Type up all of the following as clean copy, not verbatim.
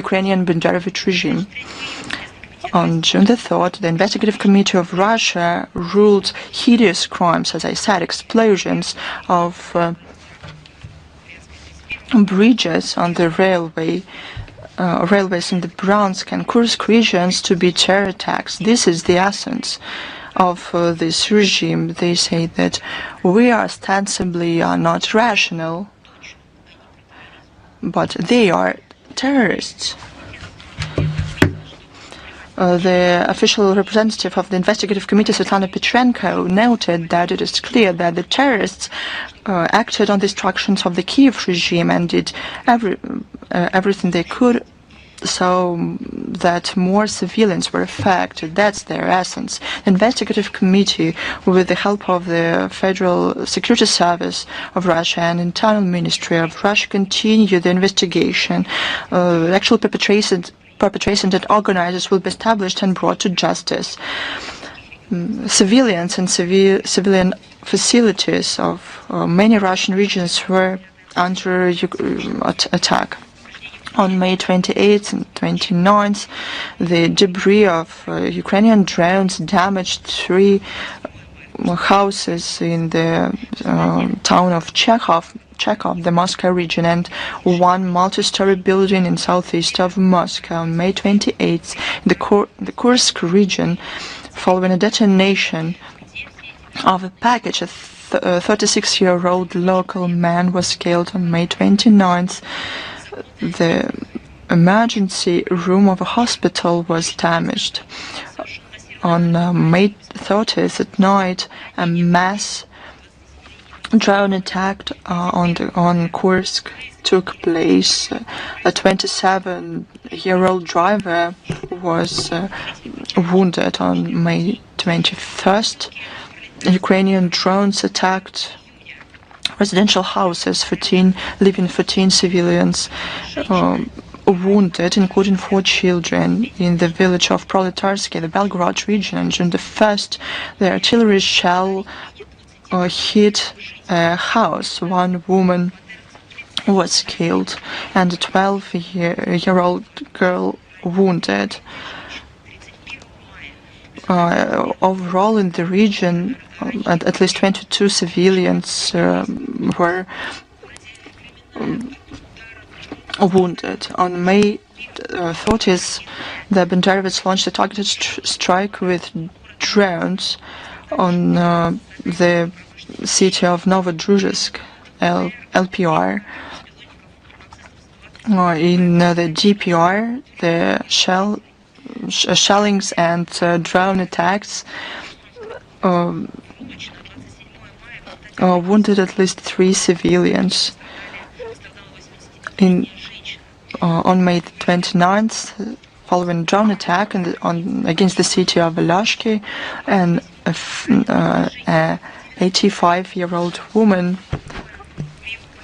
Ukrainian Banderovich regime. On June the 3rd, the Investigative Committee of Russia ruled hideous crimes, as I said, explosions of bridges on the railways in the Bryansk and Kursk regions to be terror attacks. This is the essence of this regime. They say that we are ostensibly not rational, but they are terrorists. The official representative of the investigative committee, Svetlana Petrenko, noted that it is clear that the terrorists acted on the instructions of the Kiev regime and did everything they could so that more civilians were affected. That's their essence. The investigative committee, with the help of the Federal Security Service of Russia and Internal Ministry of Russia, continued the investigation. Actual perpetrators and organizers will be established and brought to justice. Civilians and civilian facilities of many Russian regions were under attack. On May 28th and 29th, the debris of Ukrainian drones damaged 3 houses in the town of Chekhov, the Moscow region, and 1 multi-story building in southeast of Moscow. On May 28th, in the Kursk region, following a detonation of a package, a 36-year-old local man was killed. On May 29th, the emergency room of a hospital was damaged. On May 30th at night, a mass drone attack on Kursk took place. A 27-year-old driver was wounded. On May 21st, Ukrainian drones attacked residential houses, 14 civilians wounded, including 4 children, in the village of Proletarsky, the Belgorod region. On June the 1st, the artillery shell hit a house. 1 woman was killed and a 12-year-old girl wounded. Overall, in the region, at least 22 civilians were wounded. On May 30th, the Banderovics launched a targeted strike with drones on the city of Novodruzhsk, LPR. In the DPR, the shellings and drone attacks wounded at least 3 civilians. On May 29th, following a drone attack against the city of Velashki, an 85-year-old woman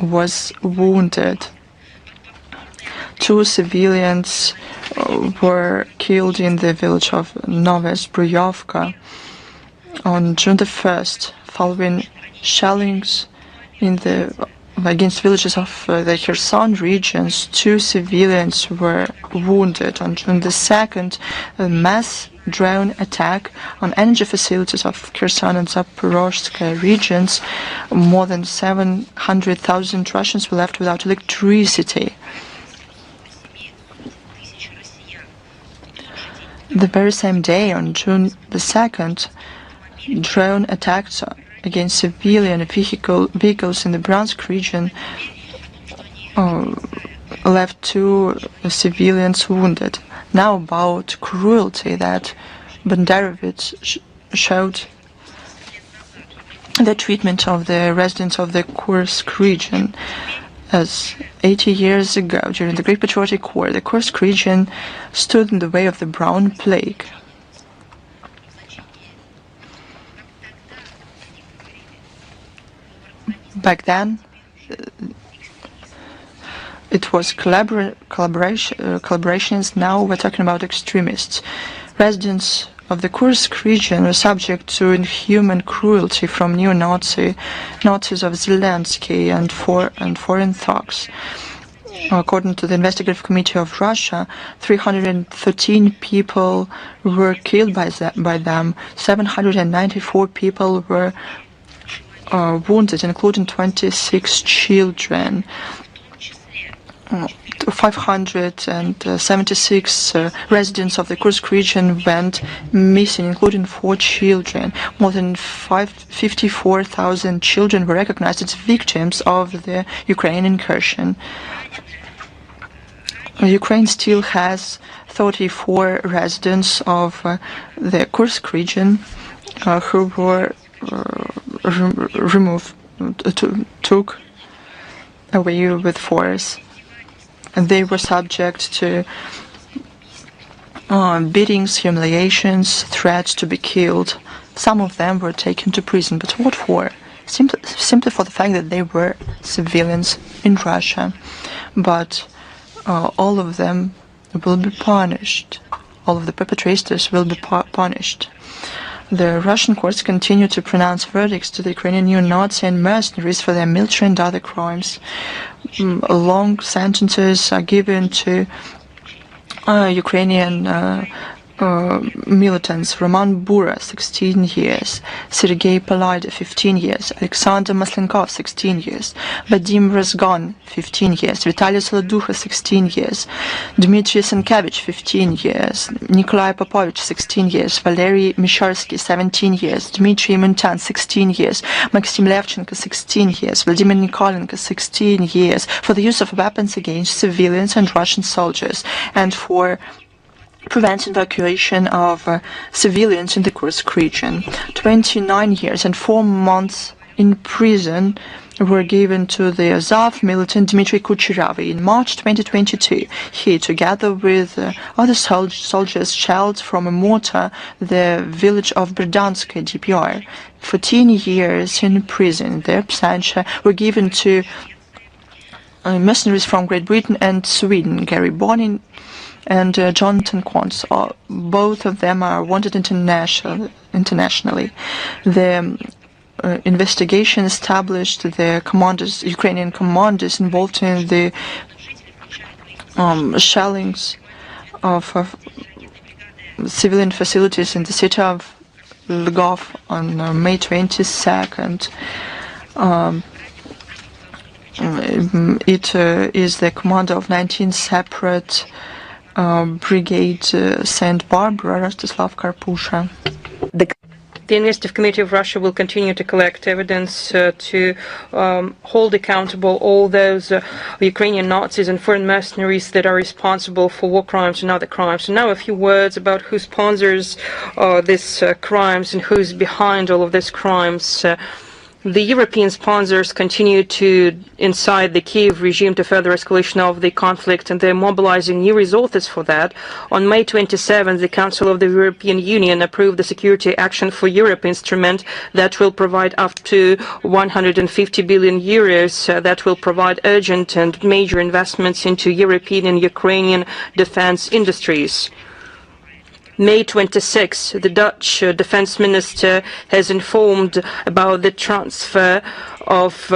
was wounded. 2 civilians were killed in the village of Novosbruyovka. On June the 1st, following shellings against villages of the Kherson regions, 2 civilians were wounded. On June the 2nd, a mass drone attack on energy facilities of Kherson and Zaporozhye regions. More than 700,000 Russians were left without electricity. The very same day, on June the 2nd, drone attacks against civilian vehicles in the Bryansk region left 2 civilians wounded. Now about cruelty that Banderovich showed the treatment of the residents of the Kursk region. As 80 years ago, during the Great Patriotic War, the Kursk region stood in the way of the Brown Plague. Back then, it was collaborations. Now we're talking about extremists. Residents of the Kursk region were subject to inhuman cruelty from Nazis of Zelensky and foreign thugs. According to the Investigative Committee of Russia, 313 people were killed by them. 794 people were wounded, including 26 children. 576 residents of the Kursk region went missing, including 4 children. More than 54,000 children were recognized as victims of the Ukrainian incursion. Ukraine still has 34 residents of the Kursk region who were took away with force. And they were subject to beatings, humiliations, threats to be killed. Some of them were taken to prison. But what for? Simply for the fact that they were civilians in Russia. But all of them will be punished. All of the perpetrators will be punished. The Russian courts continue to pronounce verdicts to the Ukrainian neo-Nazi and mercenaries for their military and other crimes. Long sentences are given to Ukrainian militants: Roman Bura, 16 years; Sergei Palayda, 15 years; Alexander Maslenkov, 16 years; Vadim Razgon, 15 years; Vitaly Soloducha, 16 years; Dmitry Senkevich, 15 years; Nikolai Popovich, 16 years; Valery Misharsky, 17 years; Dmitry Muntan, 16 years; Maxim Levchenko, 16 years; Vladimir Nikolenko, 16 years, for the use of weapons against civilians and Russian soldiers, and for preventing evacuation of civilians in the Kursk region. 29 years and 4 months in prison were given to the Azov militant Dmitry Kucherava. In March 2022, he, together with other soldiers, shelled from a mortar the village of Berdansk, DPR. 14 years in prison. Their absentia were given to mercenaries from Great Britain and Sweden, Gary Bonin and Jonathan Quantz. Both of them are wanted internationally. The investigation established the Ukrainian commanders involved in the shellings of civilian facilities in the city of Lvov on May 22nd. It is the commander of 19 separate Brigade St. Barbara, Rostislav Karpusha. The Investigative Committee of Russia will continue to collect evidence to hold accountable all those Ukrainian Nazis and foreign mercenaries that are responsible for war crimes and other crimes. And now a few words about who sponsors these crimes and who's behind all of these crimes. The European sponsors continue to incite the Kiev regime to further escalation of the conflict, and they're mobilizing new resources for that. On May 27th, the Council of the European Union approved the Security Action for Europe instrument that will provide up to 150 billion euros that will provide urgent and major investments into European and Ukrainian defense industries. May 26, the Dutch defense minister has informed about the transfer of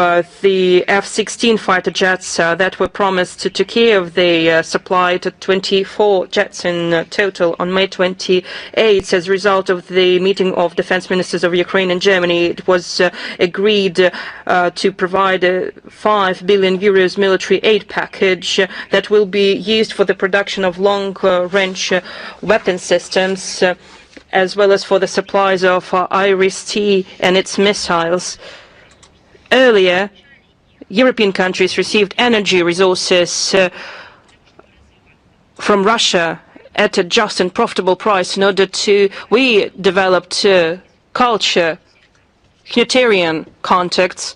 the F-16 fighter jets that were promised to Kiev. They supplied 24 jets in total. On May 28, as a result of the meeting of defense ministers of Ukraine and Germany, it was agreed to provide a 5 billion euros military aid package that will be used for the production of long-range weapon systems, as well as for the supplies of Iris-T and its missiles. Earlier, European countries received energy resources from Russia at a just and profitable price in order to... We developed culture, humanitarian contacts,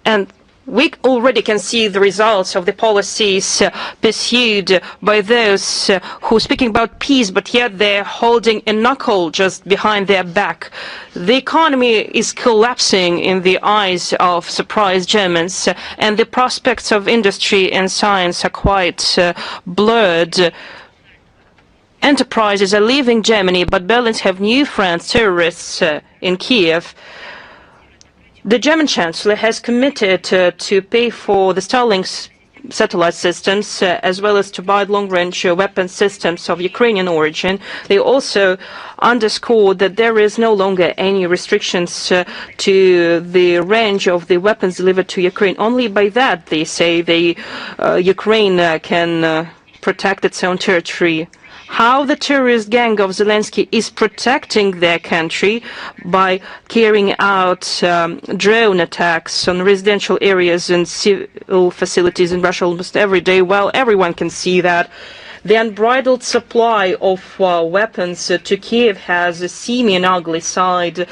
and we already can see the results of the policies pursued by those who are speaking about peace, but yet they're holding a knuckle just behind their back. The economy is collapsing in the eyes of surprised Germans, and the prospects of industry and science are quite blurred. Enterprises are leaving Germany, but Berlin have new friends, terrorists in Kiev. The German Chancellor has committed to pay for the Starlink satellite systems, as well as to buy long-range weapon systems of Ukrainian origin. They also underscored that there is no longer any restrictions to the range of the weapons delivered to Ukraine. Only by that, they say, Ukraine can protect its own territory. How the terrorist gang of Zelensky is protecting their country by carrying out drone attacks on residential areas and civil facilities in Russia almost every day, well, everyone can see that. The unbridled supply of weapons to Kiev has a seamy and ugly side.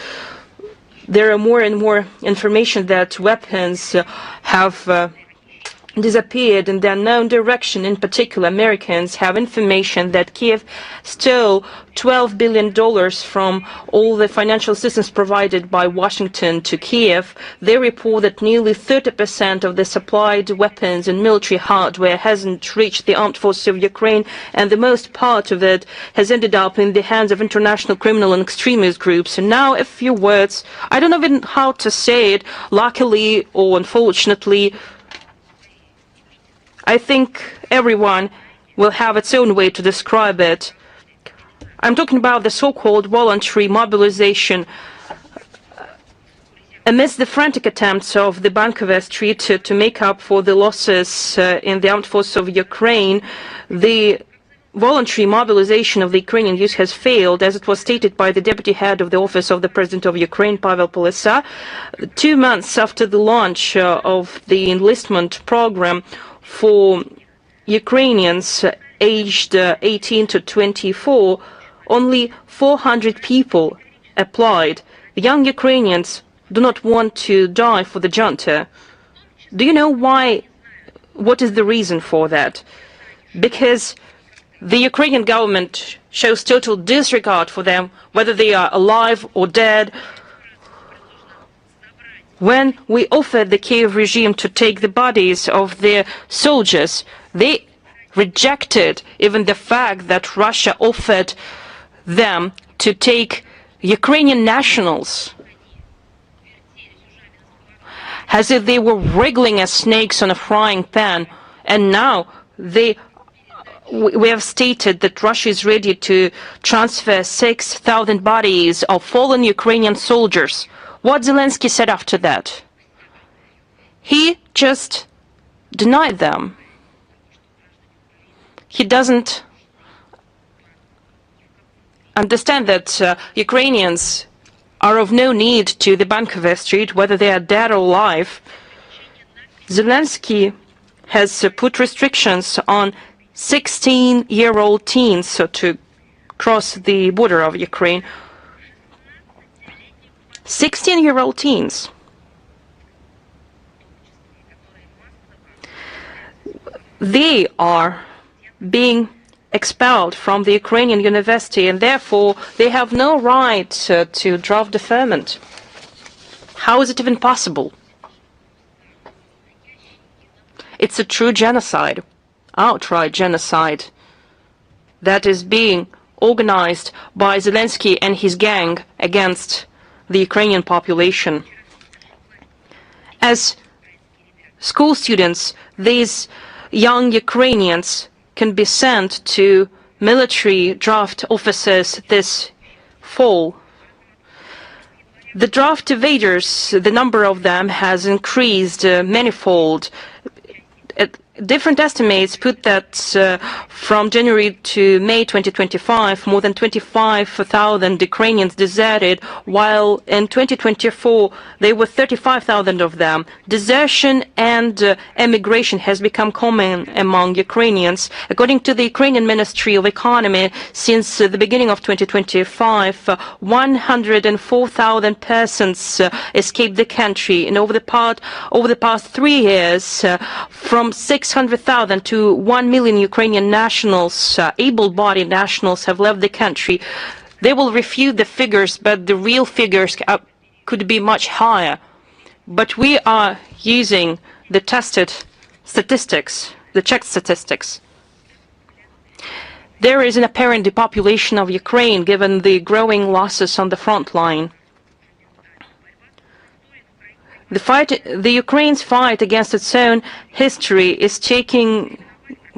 There are more and more information that weapons have disappeared in the unknown direction. In particular, Americans have information that Kiev stole $12 billion from all the financial assistance provided by Washington to Kiev. They report that nearly 30% of the supplied weapons and military hardware hasn't reached the armed forces of Ukraine, and the most part of it has ended up in the hands of international criminal and extremist groups. And now a few words, I don't know even how to say it, luckily or unfortunately, I think everyone will have its own way to describe it. I'm talking about the so-called voluntary mobilization. Amidst the frantic attempts of the Bankovest Street to make up for the losses in the armed forces of Ukraine, the voluntary mobilization of the Ukrainian youth has failed, as it was stated by the deputy head of the office of the President of Ukraine, Pavel Polisa. 2 months after the launch of the enlistment program for Ukrainians aged 18 to 24, only 400 people applied. The young Ukrainians do not want to die for the junta. Do you know why? What is the reason for that? Because the Ukrainian government shows total disregard for them, whether they are alive or dead. When we offered the Kiev regime to take the bodies of their soldiers, they rejected even the fact that Russia offered them to take Ukrainian nationals, as if they were wriggling as snakes on a frying pan. And now we have stated that Russia is ready to transfer 6,000 bodies of fallen Ukrainian soldiers. What Zelensky said after that? He just denied them. He doesn't understand that Ukrainians are of no need to the Bankovest Street, whether they are dead or alive. Zelensky has put restrictions on 16-year-old teens to cross the border of Ukraine. 16-year-old teens. They are being expelled from the Ukrainian university, and therefore they have no right to draft deferment. How is it even possible? It's a true genocide, outright genocide, that is being organized by Zelensky and his gang against the Ukrainian population. As school students, these young Ukrainians can be sent to military draft officers this fall. The draft evaders, the number of them has increased manifold. Different estimates put that from January to May 2025, more than 25,000 Ukrainians deserted, while in 2024 there were 35,000 of them. Desertion and emigration has become common among Ukrainians. According to the Ukrainian Ministry of Economy, since the beginning of 2025, 104,000 persons escaped the country, and over the past 3 years, from 600,000 to 1 million Ukrainian nationals, able-bodied nationals, have left the country. They will refute the figures, but the real figures could be much higher. But we are using the tested statistics, the checked statistics. There is an apparent depopulation of Ukraine given the growing losses on the front line. The Ukraine's fight against its own history is taking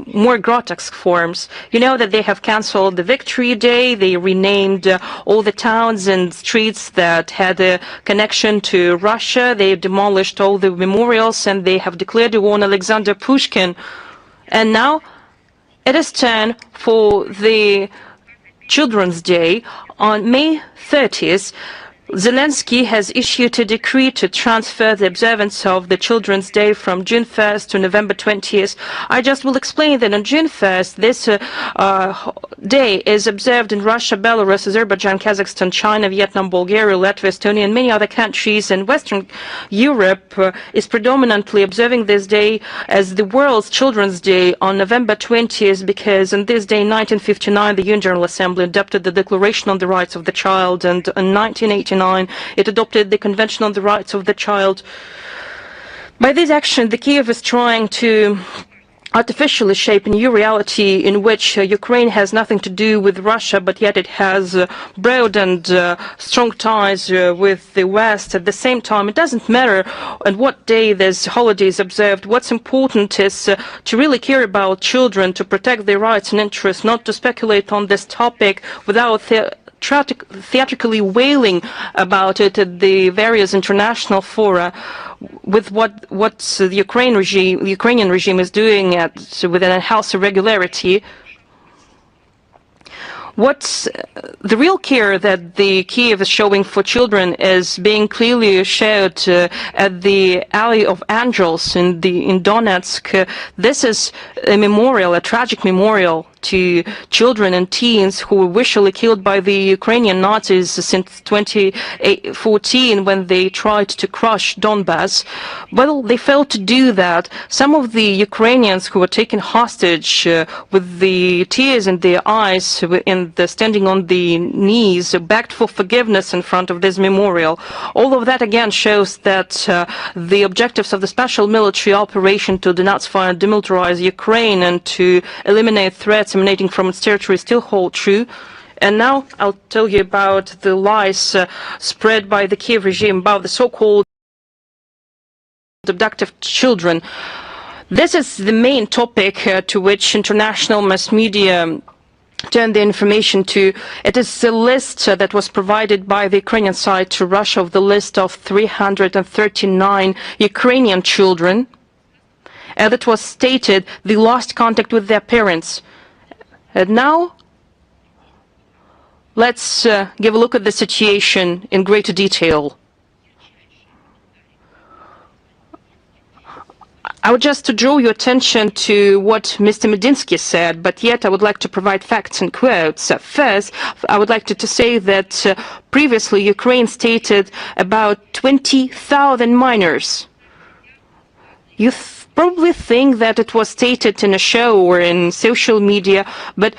more grotesque forms. You know that they have cancelled the Victory Day, they renamed all the towns and streets that had a connection to Russia, they demolished all the memorials, and they have declared war on Alexander Pushkin. And now it is time for the Children's Day. On May 30th, Zelensky has issued a decree to transfer the observance of the Children's Day from June 1st to November 20th. I just will explain that on June 1st, this day is observed in Russia, Belarus, Azerbaijan, Kazakhstan, China, Vietnam, Bulgaria, Latvia, Estonia, and many other countries. And Western Europe is predominantly observing this day as the World's Children's Day on November 20th, because on this day, in 1959, the UN General Assembly adopted the Declaration on the Rights of the Child, and in 1989, it adopted the Convention on the Rights of the Child. By this action, the Kiev is trying to artificially shape a new reality in which Ukraine has nothing to do with Russia, but yet it has broad and strong ties with the West. At the same time, it doesn't matter on what day this holiday is observed. What's important is to really care about children, to protect their rights and interests, not to speculate on this topic without theatrically wailing about it at the various international fora, with what the Ukrainian regime is doing with an unhealthy regularity. What's the real care that the Kiev is showing for children is being clearly showed at the Alley of Angels in Donetsk. This is a memorial, a tragic memorial to children and teens who were visually killed by the Ukrainian Nazis since 2014 when they tried to crush Donbass. Well, they failed to do that. Some of the Ukrainians who were taken hostage with the tears in their eyes, standing on the knees, begged for forgiveness in front of this memorial. All of that again shows that the objectives of the special military operation to denazify and demilitarize Ukraine and to eliminate threats emanating from its territory still hold true. And now I'll tell you about the lies spread by the Kiev regime about the so-called abducted children. This is the main topic to which international mass media turn the information to. It is a list that was provided by the Ukrainian side to Russia of the list of 339 Ukrainian children. That was stated they lost contact with their parents. And now let's give a look at the situation in greater detail. I would just to draw your attention to what Mr. Medinsky said, but yet I would like to provide facts and quotes. First, I would like to say that previously Ukraine stated about 20,000 minors. You probably think that it was stated in a show or in social media, but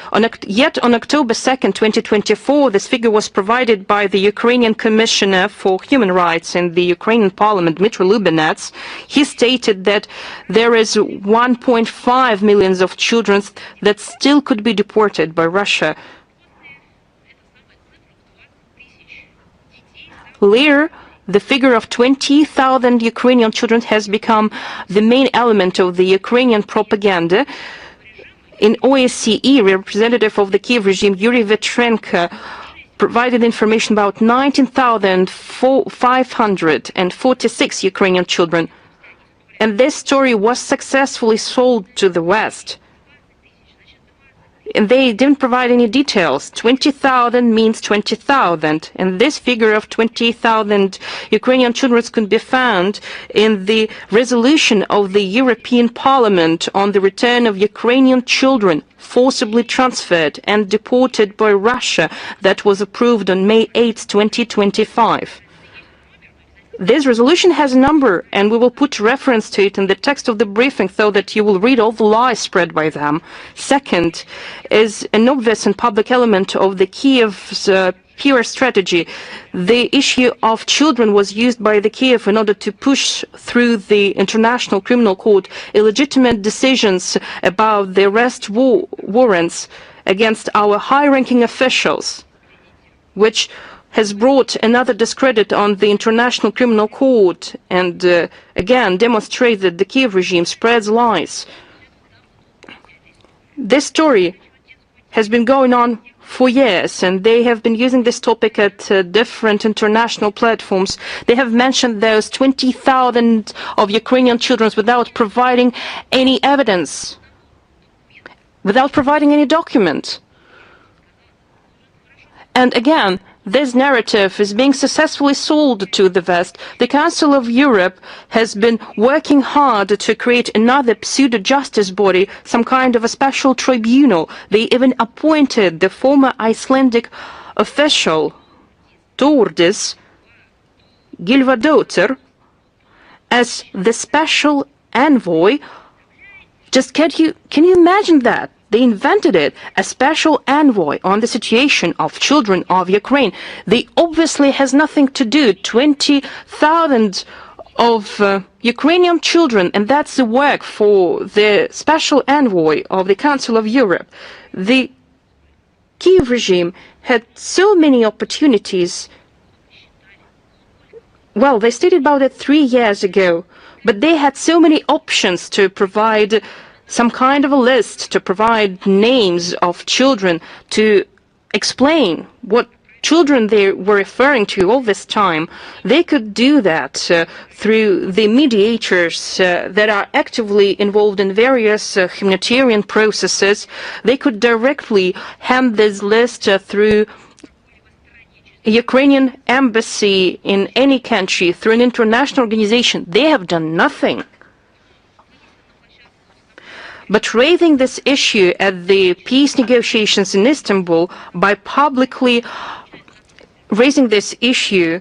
yet on October 2nd, 2024, this figure was provided by the Ukrainian Commissioner for Human Rights in the Ukrainian Parliament, Dmitry Lubinets. He stated that there is 1.5 million of children that still could be deported by Russia. Later, the figure of 20,000 Ukrainian children has become the main element of the Ukrainian propaganda. In OSCE, representative of the Kiev regime, Yuri Vetrenko, provided information about 19,546 Ukrainian children. And this story was successfully sold to the West. And they didn't provide any details. 20,000 means 20,000. And this figure of 20,000 Ukrainian children can be found in the resolution of the European Parliament on the return of Ukrainian children forcibly transferred and deported by Russia that was approved on May 8, 2025. This resolution has a number, and we will put reference to it in the text of the briefing so that you will read all the lies spread by them. Second is an obvious and public element of the Kiev's PR strategy. The issue of children was used by the Kiev in order to push through the International Criminal Court illegitimate decisions about the arrest warrants against our high-ranking officials, which has brought another discredit on the International Criminal Court and again demonstrates that the Kiev regime spreads lies. This story has been going on for years, and they have been using this topic at different international platforms. They have mentioned those 20,000 of Ukrainian children without providing any evidence, without providing any document. And again, this narrative is being successfully sold to the West. The Council of Europe has been working hard to create another pseudo-justice body, some kind of a special tribunal. They even appointed the former Icelandic official, Tordis Gylfadóttir, as the special envoy. Just can you imagine that? They invented it, a special envoy on the situation of children of Ukraine. They obviously has nothing to do. 20,000 of Ukrainian children, and that's the work for the special envoy of the Council of Europe. The Kiev regime had so many opportunities. Well, they stated about it 3 years ago, but they had so many options to provide some kind of a list, to provide names of children, to explain what children they were referring to all this time. They could do that through the mediators that are actively involved in various humanitarian processes. They could directly hand this list through a Ukrainian embassy in any country, through an international organization. They have done nothing. But raising this issue at the peace negotiations in Istanbul by publicly raising this issue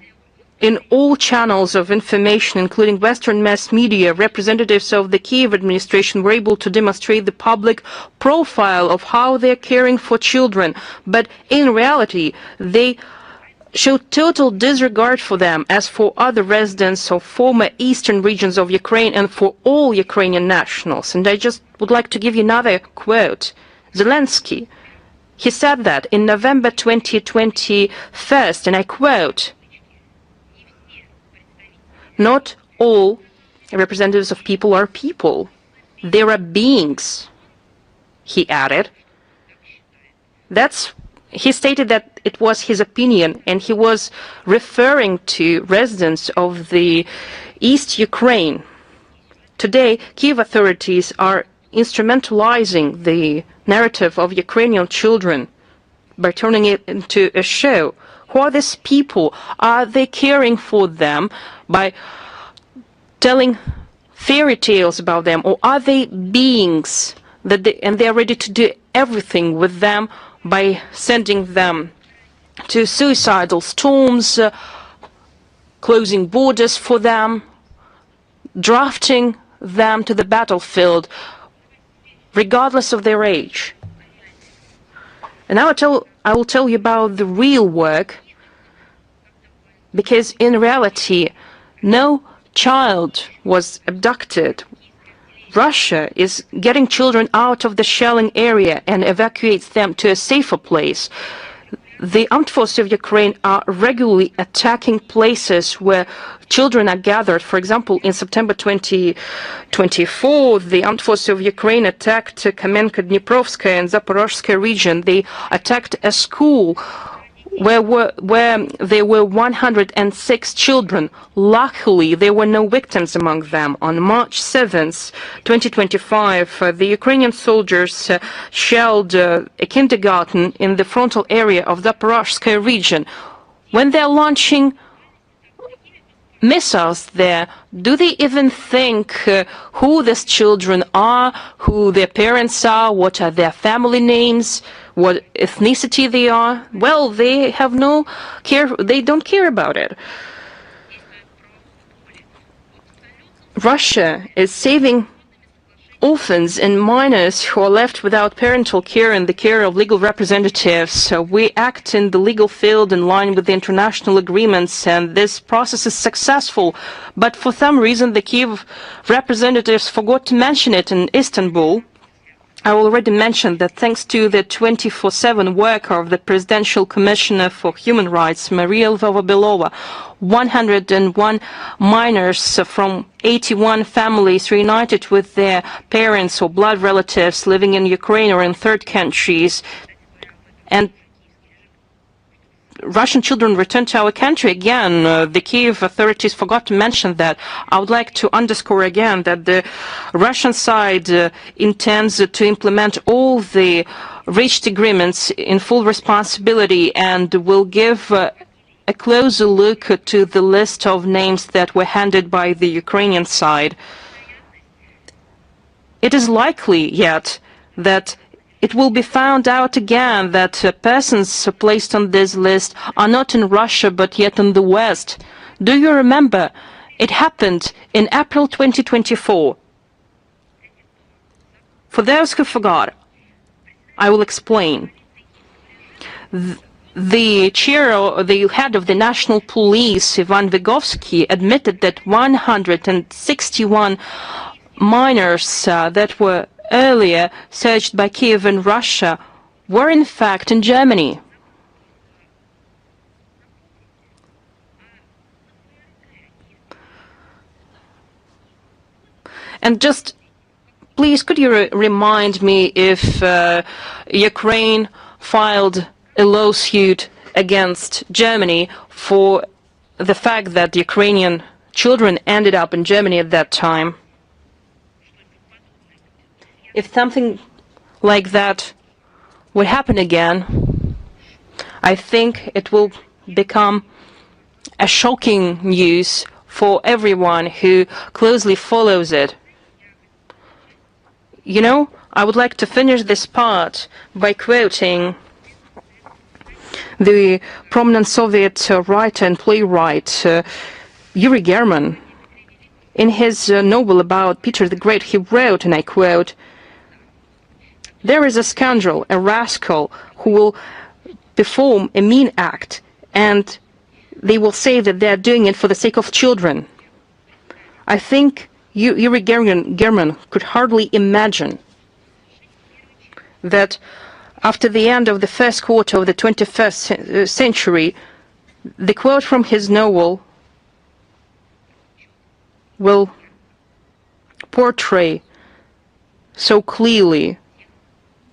in all channels of information, including Western mass media, representatives of the Kiev administration were able to demonstrate the public profile of how they're caring for children. But in reality, they show total disregard for them as for other residents of former eastern regions of Ukraine and for all Ukrainian nationals. And I just would like to give you another quote. Zelensky, he said that in November 2021, and I quote, "Not all representatives of people are people. They are beings," he added. He stated that it was his opinion, and he was referring to residents of the East Ukraine. Today, Kiev authorities are instrumentalizing the narrative of Ukrainian children by turning it into a show. Who are these people? Are they caring for them by telling fairy tales about them, or are they beings and they are ready to do everything with them by sending them to suicidal storms, closing borders for them, drafting them to the battlefield, regardless of their age? And now I will tell you about the real work, because in reality, no child was abducted. Russia is getting children out of the shelling area and evacuates them to a safer place. The armed forces of Ukraine are regularly attacking places where children are gathered. For example, in September 2024, the armed forces of Ukraine attacked Kamenka-Dniprovskaya and Zaporozhskaya region. They attacked a school where there were 106 children. Luckily, there were no victims among them. On March 7th, 2025, the Ukrainian soldiers shelled a kindergarten in the frontal area of the Zaporozhskaya region. When they're launching missiles there, do they even think who these children are, who their parents are, what are their family names, what ethnicity they are? Well, they have no care. They don't care about it. Russia is saving orphans and minors who are left without parental care and the care of legal representatives. So we act in the legal field in line with the international agreements, and this process is successful. But for some reason, the Kiev representatives forgot to mention it in Istanbul. I already mentioned that thanks to the 24/7 work of the Presidential Commissioner for Human Rights, Maria Zakharova, 101 minors from 81 families reunited with their parents or blood relatives living in Ukraine or in third countries, and Russian children returned to our country again. The Kiev authorities forgot to mention that. I would like to underscore again that the Russian side intends to implement all the reached agreements in full responsibility and will give a closer look to the list of names that were handed by the Ukrainian side. It is likely yet that it will be found out again that persons placed on this list are not in Russia but yet in the West. Do you remember? It happened in April 2024. For those who forgot, I will explain. The head of the National Police, Ivan Vygovsky, admitted that 161 minors that were earlier searched by Kiev in Russia were in fact in Germany. And just please could you remind me if Ukraine filed a lawsuit against Germany for the fact that Ukrainian children ended up in Germany at that time? If something like that would happen again, I think it will become a shocking news for everyone who closely follows it. You know, I would like to finish this part by quoting the prominent Soviet writer and playwright Yuri German. In his novel about Peter the Great, he wrote, and I quote, "There is a scoundrel, a rascal, who will perform a mean act, and they will say that they are doing it for the sake of children." I think Yuri German could hardly imagine that after the end of the first quarter of the 21st century, the quote from his novel will portray so clearly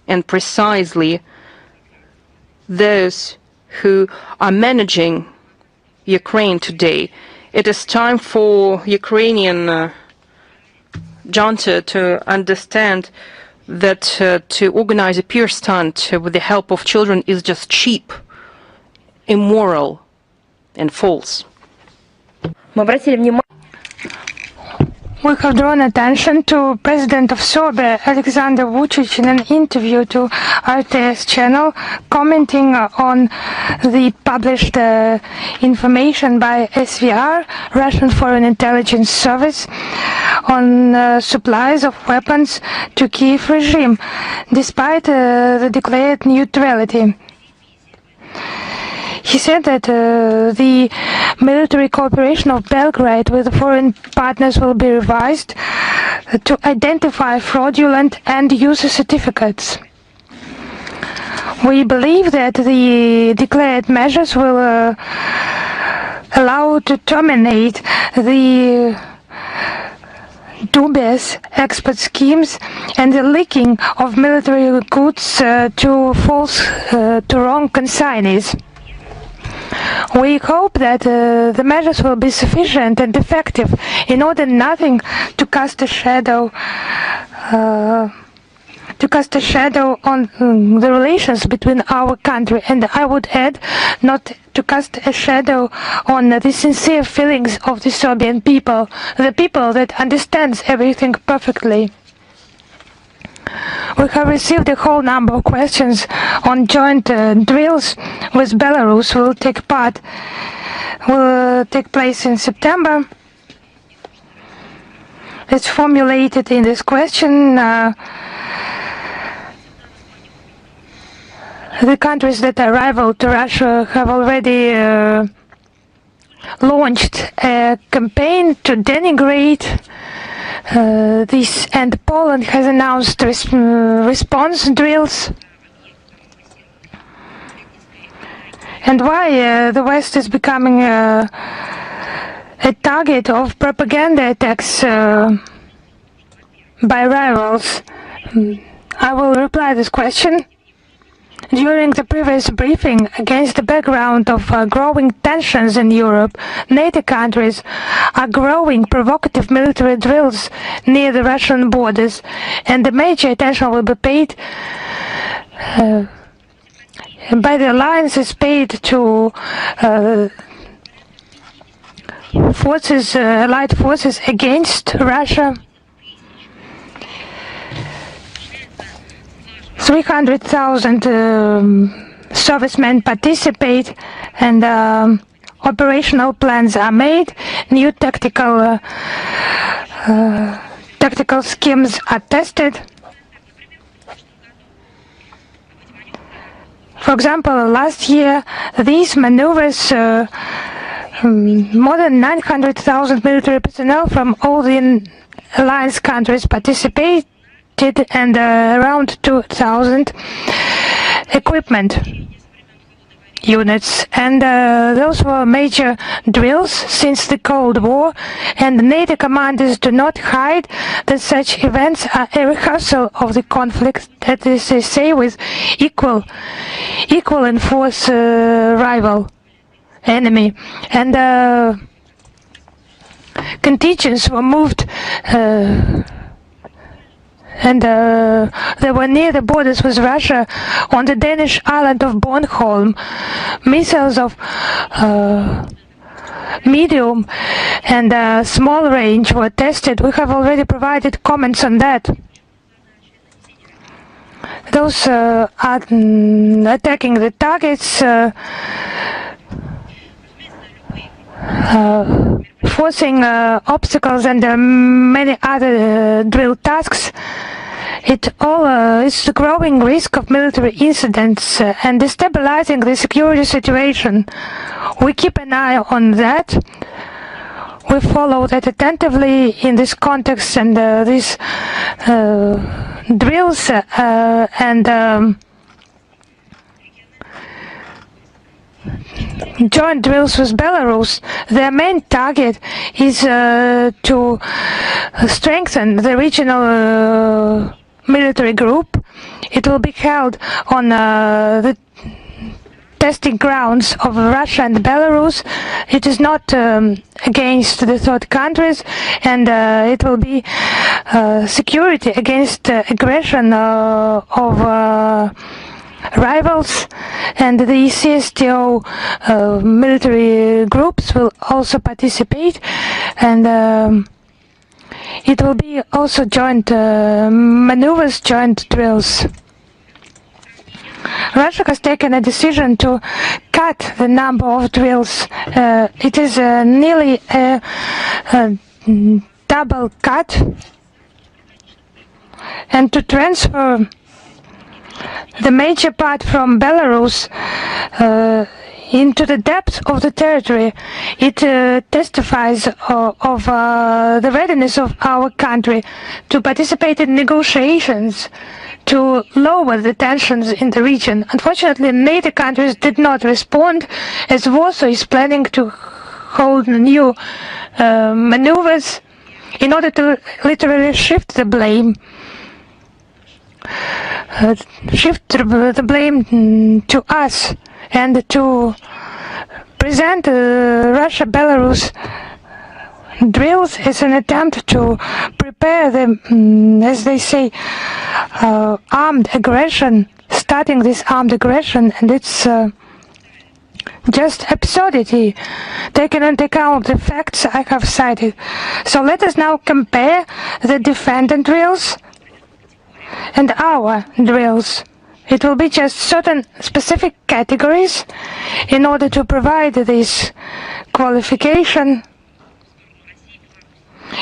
and precisely those who are managing Ukraine today. It is time for Ukrainian junta to understand that to organize a pure stunt with the help of children is just cheap, immoral, and false. We have drawn attention to President of Serbia, Alexander Vučić, in an interview to RTS channel, commenting on the published information by SVR, Russian Foreign Intelligence Service, on supplies of weapons to Kiev regime, despite the declared neutrality. He said that the military cooperation of Belgrade with foreign partners will be revised to identify fraudulent end-user certificates. We believe that the declared measures will allow to terminate the dubious export schemes and the leaking of military goods to wrong consignees. We hope that the measures will be sufficient and effective in order nothing to cast a shadow on the relations between our country, and I would add, not to cast a shadow on the sincere feelings of the Serbian people, the people that understands everything perfectly. We have received a whole number of questions on joint drills with Belarus will take place in September. It's formulated in this question. The countries that are rival to Russia have already launched a campaign to denigrate this, and Poland has announced response drills. And why the West is becoming a target of propaganda attacks by rivals? I will reply this question. During the previous briefing, against the background of growing tensions in Europe, NATO countries are growing provocative military drills near the Russian borders, and the major attention will be paid by the alliance is paid to allied forces against Russia. 300,000 servicemen participate, and operational plans are made. New tactical schemes are tested. For example, last year, these maneuvers, more than 900,000 military personnel from all the alliance countries participated, and around 2,000 equipment units. And those were major drills since the Cold War, and NATO commanders do not hide that such events are a rehearsal of the conflict, that is to say, with equal in force rival enemy. And contingents were moved and they were near the borders with Russia on the Danish island of Bornholm. Missiles of medium and small range were tested. We have already provided comments on that. Those are attacking the targets, forcing obstacles, and many other drill tasks. It all is the growing risk of military incidents and destabilizing the security situation. We keep an eye on that. We follow that attentively in this context, and these drills and joint drills with Belarus, their main target is to strengthen the regional military group. It will be held on the testing grounds of Russia and Belarus. It is not against the third countries, and it will be security against aggression of rivals, and the CSTO military groups will also participate, and it will be also joint maneuvers, joint drills. Russia has taken a decision to cut the number of drills. It is nearly a double cut, and to transfer the major part from Belarus into the depth of the territory. It testifies of the readiness of our country to participate in negotiations to lower the tensions in the region. Unfortunately, NATO countries did not respond, as Warsaw is planning to hold new maneuvers in order to literally shift the blame. The blame to us, and to present Russia-Belarus drills as an attempt to prepare the, as they say, armed aggression, starting this armed aggression, and it's just absurdity, taking into account the facts I have cited. So let us now compare the defendant drills and our drills. It will be just certain specific categories in order to provide this qualification,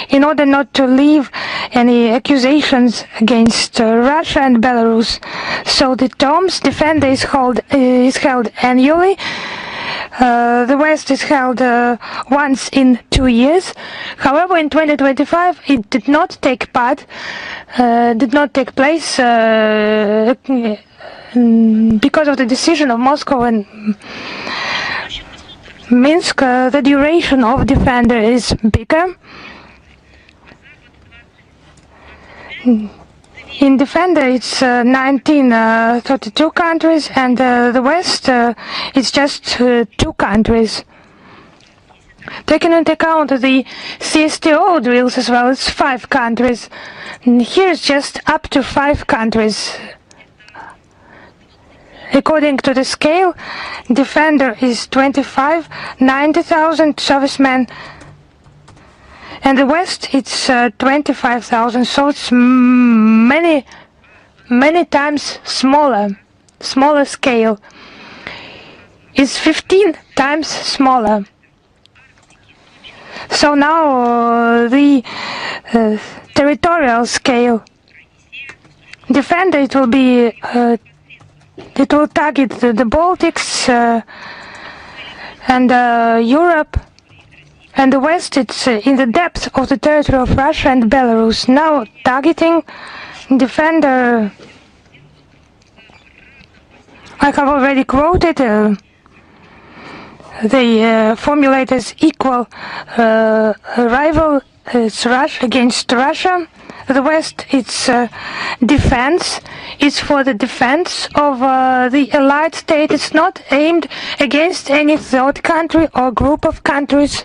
in order not to leave any accusations against Russia and Belarus. So the Tom's Defender is held annually the West is held once in 2 years. However, in 2025, it did not take place because of the decision of Moscow and Minsk. The duration of Defender is bigger. In Defender, it's 32 countries, and the West, it's just 2 countries. Taking into account the CSTO drills as well, it's 5 countries. And here it's just up to 5 countries. According to the scale, Defender is 25, 90,000 servicemen, and the West, it's 25,000, so it's many times smaller scale. It's 15 times smaller. So now the territorial scale. Defender, it will target the Baltics and Europe. And the West, it's in the depth of the territory of Russia and Belarus. Now targeting Defender, I have already quoted, they formulate as equal rival, it's Russia against Russia. The West, it's defense. It's for the defense of the allied state. It's not aimed against any third country or group of countries.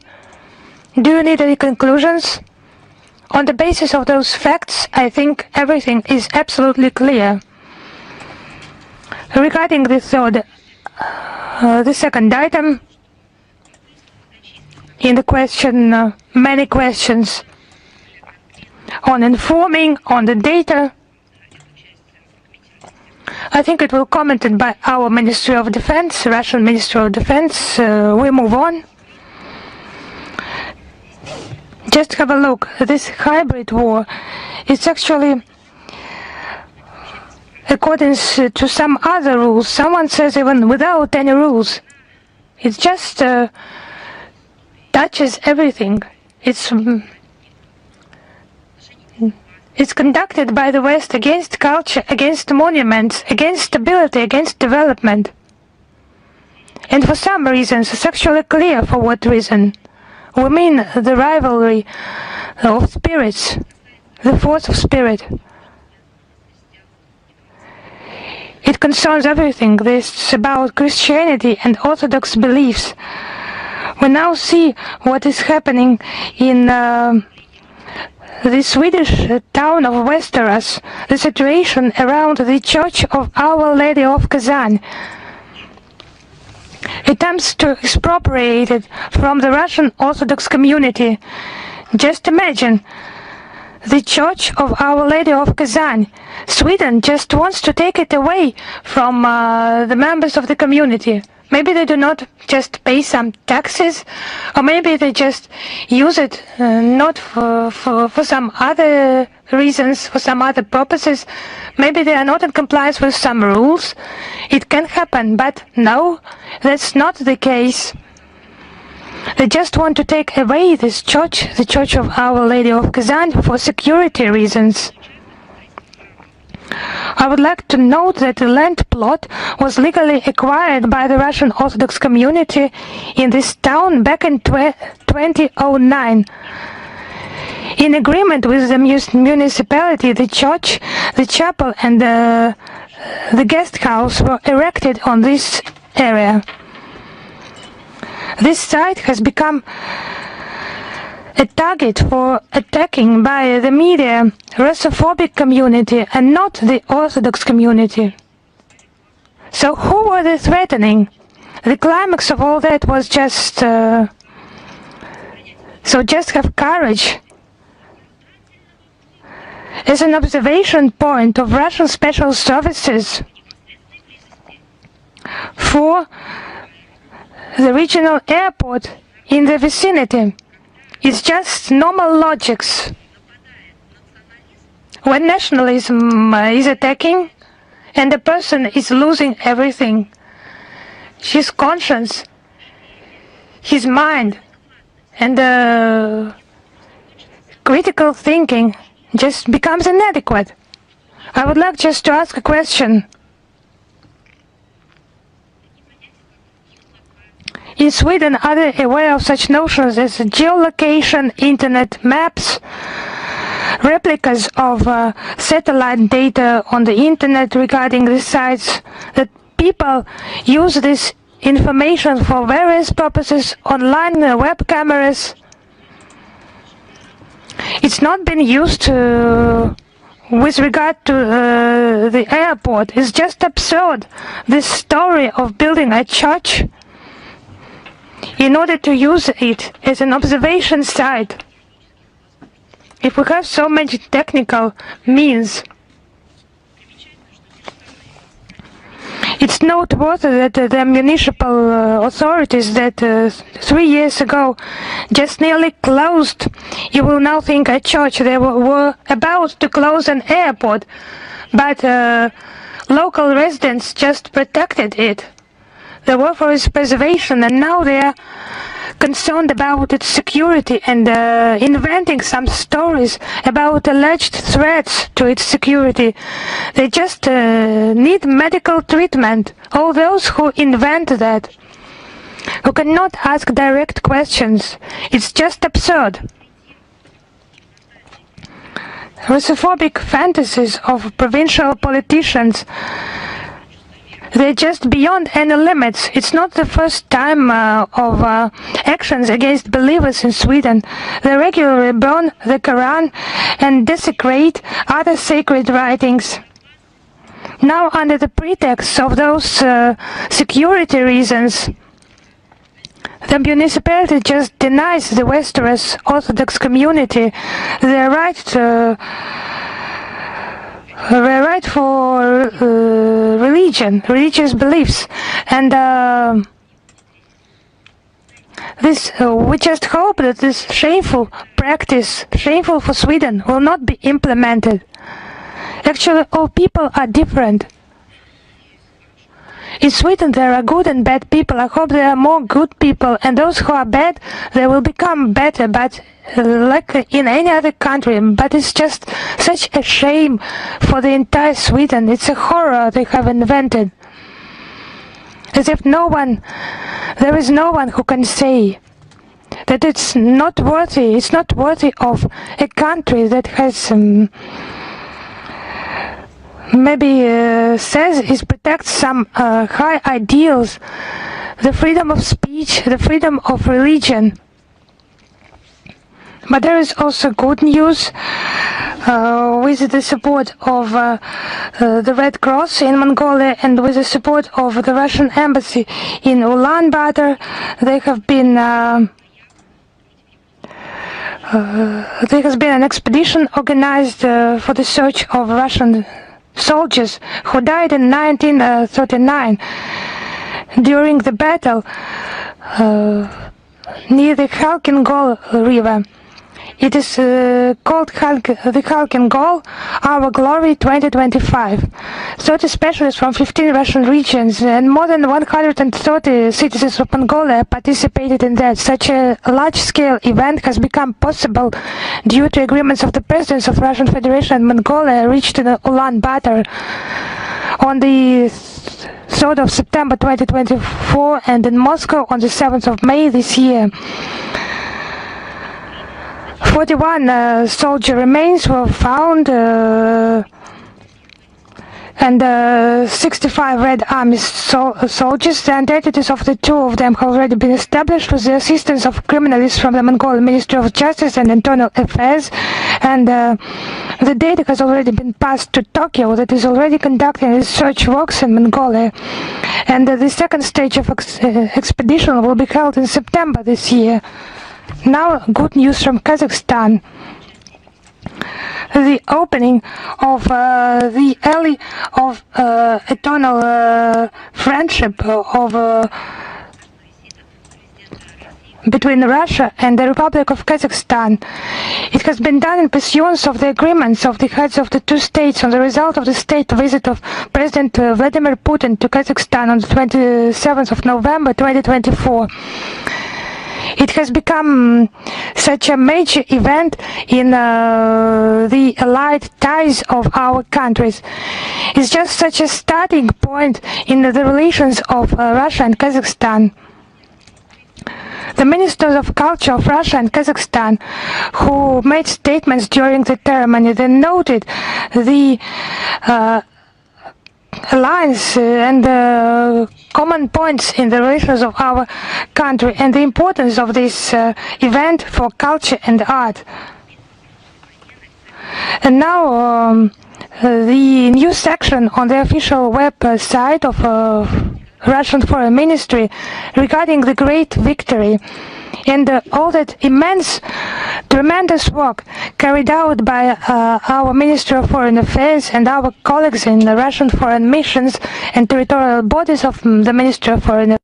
Do you need any conclusions? On the basis of those facts, I think everything is absolutely clear. Regarding the second item, in the question, many questions on informing on the data. I think it will be commented by our Ministry of Defense, Russian Ministry of Defense. We move on. Just have a look. This hybrid war is actually according to some other rules. Someone says even without any rules. It just touches everything. It's conducted by the West against culture, against monuments, against stability, against development. And for some reasons, it's actually clear for what reason. We mean the rivalry of spirits, the force of spirit. It concerns everything. This is about Christianity and Orthodox beliefs. We now see what is happening in the Swedish town of Västerås, the situation around the Church of Our Lady of Kazan. Attempts to expropriate it from the Russian Orthodox community. Just imagine, the Church of Our Lady of Kazan. Sweden just wants to take it away from the members of the community. Maybe they do not just pay some taxes, or maybe they just use it not for some other reasons, for some other purposes. Maybe they are not in compliance with some rules. It can happen, but no, that's not the case. They just want to take away this church, the Church of Our Lady of Kazan, for security reasons. I would like to note that the land plot was legally acquired by the Russian Orthodox community in this town back in 2009. In agreement with the municipality, the church, the chapel and the guest house were erected on this area. This site has become a target for attacking by the media, Russophobic community and not the Orthodox community. So who were they threatening? The climax of all that was just so just have courage. As an observation point of Russian special services for the regional airport in the vicinity, it's just normal logics. When nationalism is attacking and a person is losing everything, his conscience, his mind and critical thinking just becomes inadequate. I would like just to ask a question. In Sweden, are they aware of such notions as geolocation, internet maps, replicas of satellite data on the internet regarding the sites, that people use this information for various purposes, online web cameras? It's not been used with regard to the airport. It's just absurd, this story of building a church in order to use it as an observation site. If we have so many technical means, it's noteworthy that the municipal authorities that 3 years ago just nearly closed, you will now think, a church. They were about to close an airport, but local residents just protected it. They were for its preservation, and now they are concerned about its security and inventing some stories about alleged threats to its security. They just need medical treatment. All those who invent that, who cannot ask direct questions, it's just absurd. Russophobic fantasies of provincial politicians, they're just beyond any limits. It's not the first time of actions against believers in Sweden. They regularly burn the Quran and desecrate other sacred writings. Now, under the pretext of those security reasons, the municipality just denies the Westeros Orthodox community their right for religious beliefs, and we just hope that this shameful practice, shameful for Sweden, will not be implemented. Actually, all people are different. In Sweden there are good and bad people. I hope there are more good people, and those who are bad, they will become better, but like in any other country. But it's just such a shame for the entire Sweden. It's a horror they have invented. As if there is no one who can say that it's not worthy of a country that has maybe says it protects some high ideals, the freedom of speech, the freedom of religion. But there is also good news. With the support of the Red Cross in Mongolia and with the support of the Russian embassy in Ulaanbaatar, there has been an expedition organized for the search of Russian soldiers who died in 1939 during the battle near the Khalkhin-Gol River. It is called the Khalkhin-Gol Our Glory 2025. 30 specialists from 15 Russian regions and more than 130 citizens of Mongolia participated in that. Such a large-scale event has become possible due to agreements of the presidents of Russian Federation and Mongolia reached in Ulaanbaatar on the 3rd of September 2024 and in Moscow on the 7th of May this year. 41 soldier remains were found and 65 Red Army soldiers. The identities of the two of them have already been established with the assistance of criminalists from the Mongolian Ministry of Justice and Internal Affairs, and the data has already been passed to Tokyo, that is already conducting research works in Mongolia, and the second stage of expedition will be held in September this year. Now, good news from Kazakhstan. The opening of the alley of eternal friendship between Russia and the Republic of Kazakhstan. It has been done in pursuance of the agreements of the heads of the two states on the result of the state visit of President Vladimir Putin to Kazakhstan on the 27th of November 2024. It has become such a major event in the allied ties of our countries. It's just such a starting point in the relations of Russia and Kazakhstan. The ministers of culture of Russia and Kazakhstan, who made statements during the ceremony, they noted the alliance and common points in the relations of our country and the importance of this event for culture and art. And now the new section on the official website of Russian Foreign Ministry regarding the great victory and all that immense, tremendous work carried out by our Ministry of Foreign Affairs and our colleagues in the Russian foreign missions and territorial bodies of the Ministry of Foreign Affairs.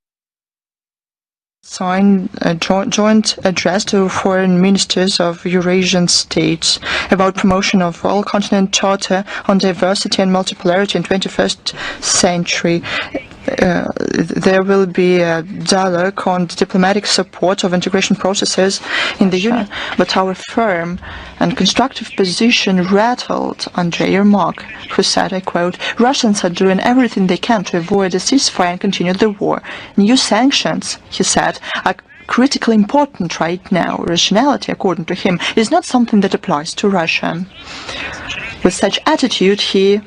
Signed a joint address to foreign ministers of Eurasian states about promotion of all continent charter on diversity and multipolarity in 21st century. There will be a dialogue on the diplomatic support of integration processes in the Union, but our firm and constructive position rattled Andrei Yermak, who said, I quote, "Russians are doing everything they can to avoid a ceasefire and continue the war. New sanctions," he said, "are critically important right now. Rationality, according to him, is not something that applies to Russia." With such attitude, he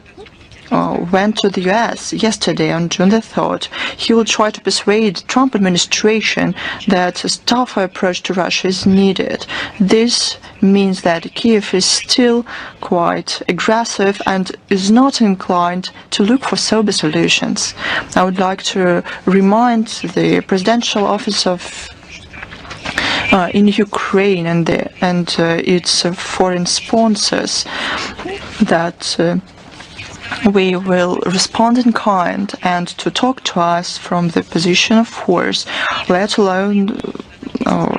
went to the US yesterday on June the 3rd. He will try to persuade the Trump administration that a tougher approach to Russia is needed. This means that Kiev is still quite aggressive and is not inclined to look for sober solutions. I would like to remind the presidential office of in Ukraine and its foreign sponsors that we will respond in kind and to talk to us from the position of force, let alone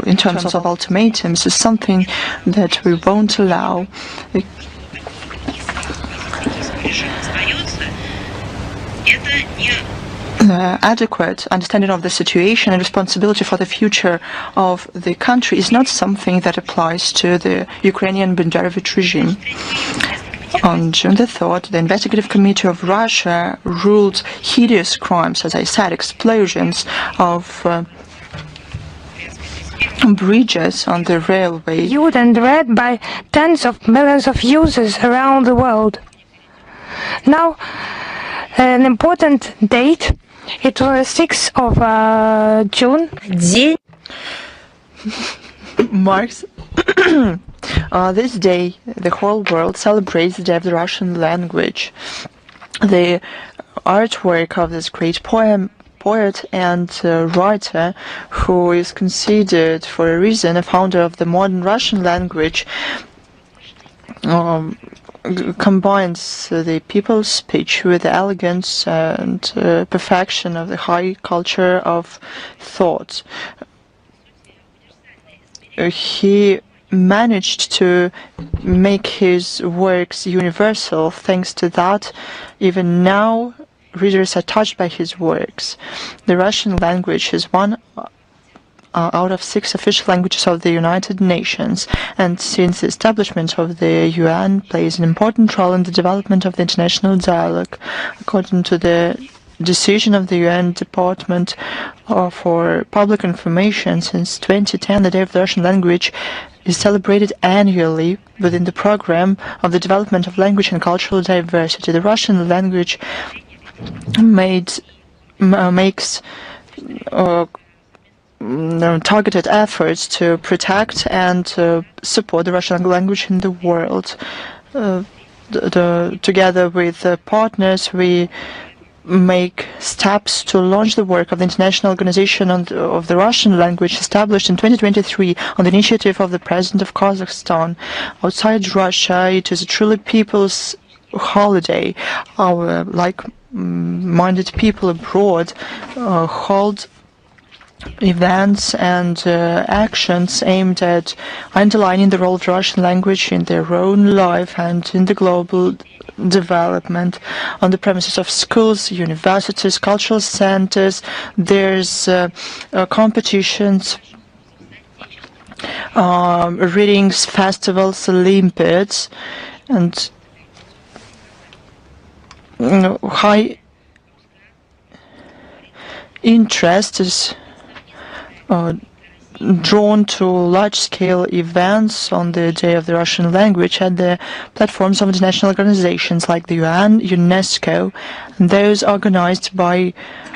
in terms of ultimatums, is something that we won't allow. The adequate understanding of the situation and responsibility for the future of the country is not something that applies to the Ukrainian Banderovich regime. On June the 3rd, the Investigative Committee of Russia ruled hideous crimes, as I said, explosions of bridges on the railway. Viewed and read by tens of millions of users around the world. Now, an important date, it was 6th of June. Marks this day, the whole world celebrates the Day of the Russian language. The artwork of this great poet and writer, who is considered for a reason a founder of the modern Russian language, combines the people's speech with the elegance and perfection of the high culture of thought. He managed to make his works universal. Thanks to that, even now, readers are touched by his works. The Russian language is one out of 6 official languages of the United Nations, and since the establishment of the UN, plays an important role in the development of the international dialogue. According to the decision of the UN Department for Public Information, since 2010, the Day of the Russian Language is celebrated annually within the program of the development of language and cultural diversity. The Russian language makes targeted efforts to protect and support the Russian language in the world. Together with partners, we make steps to launch the work of the International Organization of the Russian Language, established in 2023 on the initiative of the President of Kazakhstan. Outside Russia, it is a truly people's holiday. Our like-minded people abroad hold events and actions aimed at underlining the role of the Russian language in their own life and in the global development. On the premises of schools, universities, cultural centers, there's competitions readings, festivals, Olympiads, and high interest is drawn to large-scale events on the Day of the Russian Language at the platforms of international organizations like the UN, UNESCO, and those organized by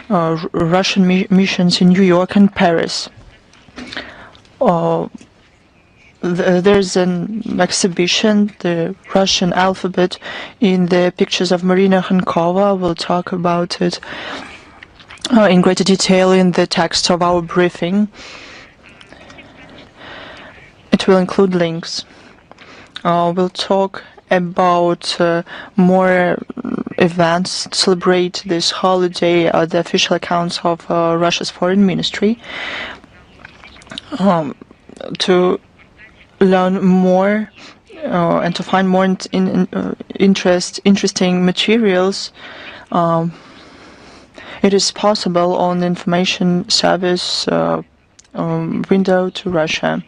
Russian missions in New York and Paris. There's an exhibition, the Russian alphabet, in the pictures of Maria Zakharova. We'll talk about it in greater detail in the text of our briefing. It will include links. We'll talk about more events to celebrate this holiday at the official accounts of Russia's foreign ministry. To learn more and to find more interesting materials, it is possible on the information service window to Russia.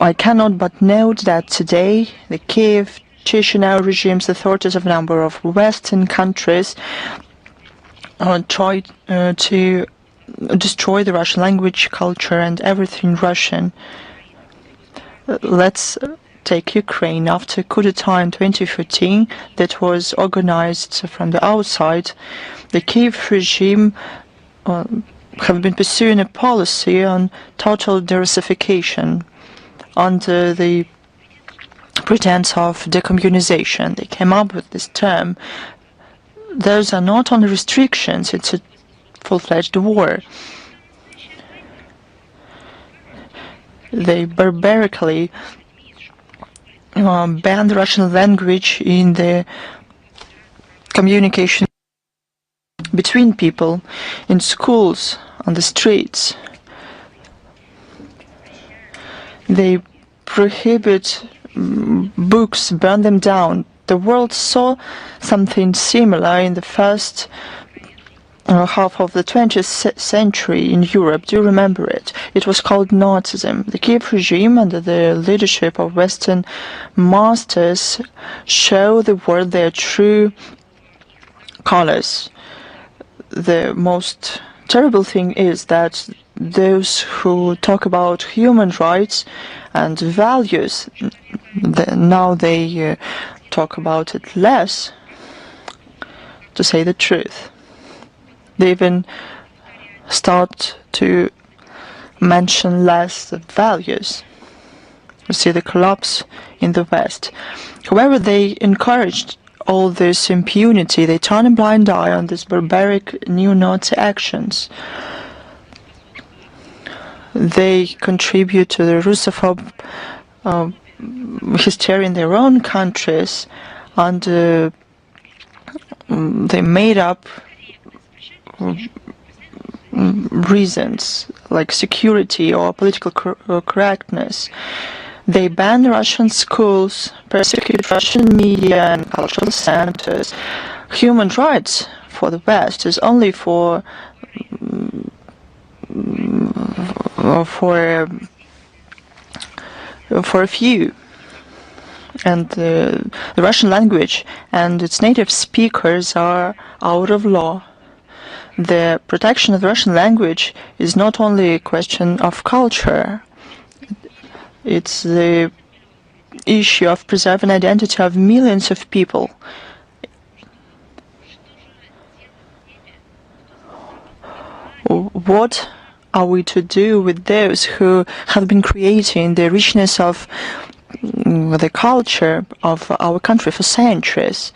I cannot but note that today the Kiev, Chisinau regimes, authorities of a number of Western countries tried to destroy the Russian language, culture, and everything Russian. Let's take Ukraine. After coup d'etat in 2014 that was organized from the outside, the Kiev regime have been pursuing a policy on total derussification under the pretense of decommunization. They came up with this term. Those are not only restrictions, it's a full-fledged war. They barbarically banned the Russian language in the communication between people, in schools, on the streets. They prohibit books, burn them down. The world saw something similar in the first half of the 20th century in Europe. Do you remember it? It was called Nazism. The Kiev regime, under the leadership of Western masters, show the world their true colors. The most terrible thing is that those who talk about human rights and values, now they talk about it less, to say the truth. They even start to mention less the values. We see the collapse in the West. However, they encouraged all this impunity. They turn a blind eye on these barbaric neo-Nazi actions. They contribute to the Russophobe hysteria in their own countries, and they made up reasons like security or political correctness. They ban Russian schools, persecute Russian media and cultural centers. Human rights for the West is only for a few. And the Russian language and its native speakers are out of law. The protection of the Russian language is not only a question of culture. It's the issue of preserving identity of millions of people. What are we to do with those who have been creating the richness of the culture of our country for centuries?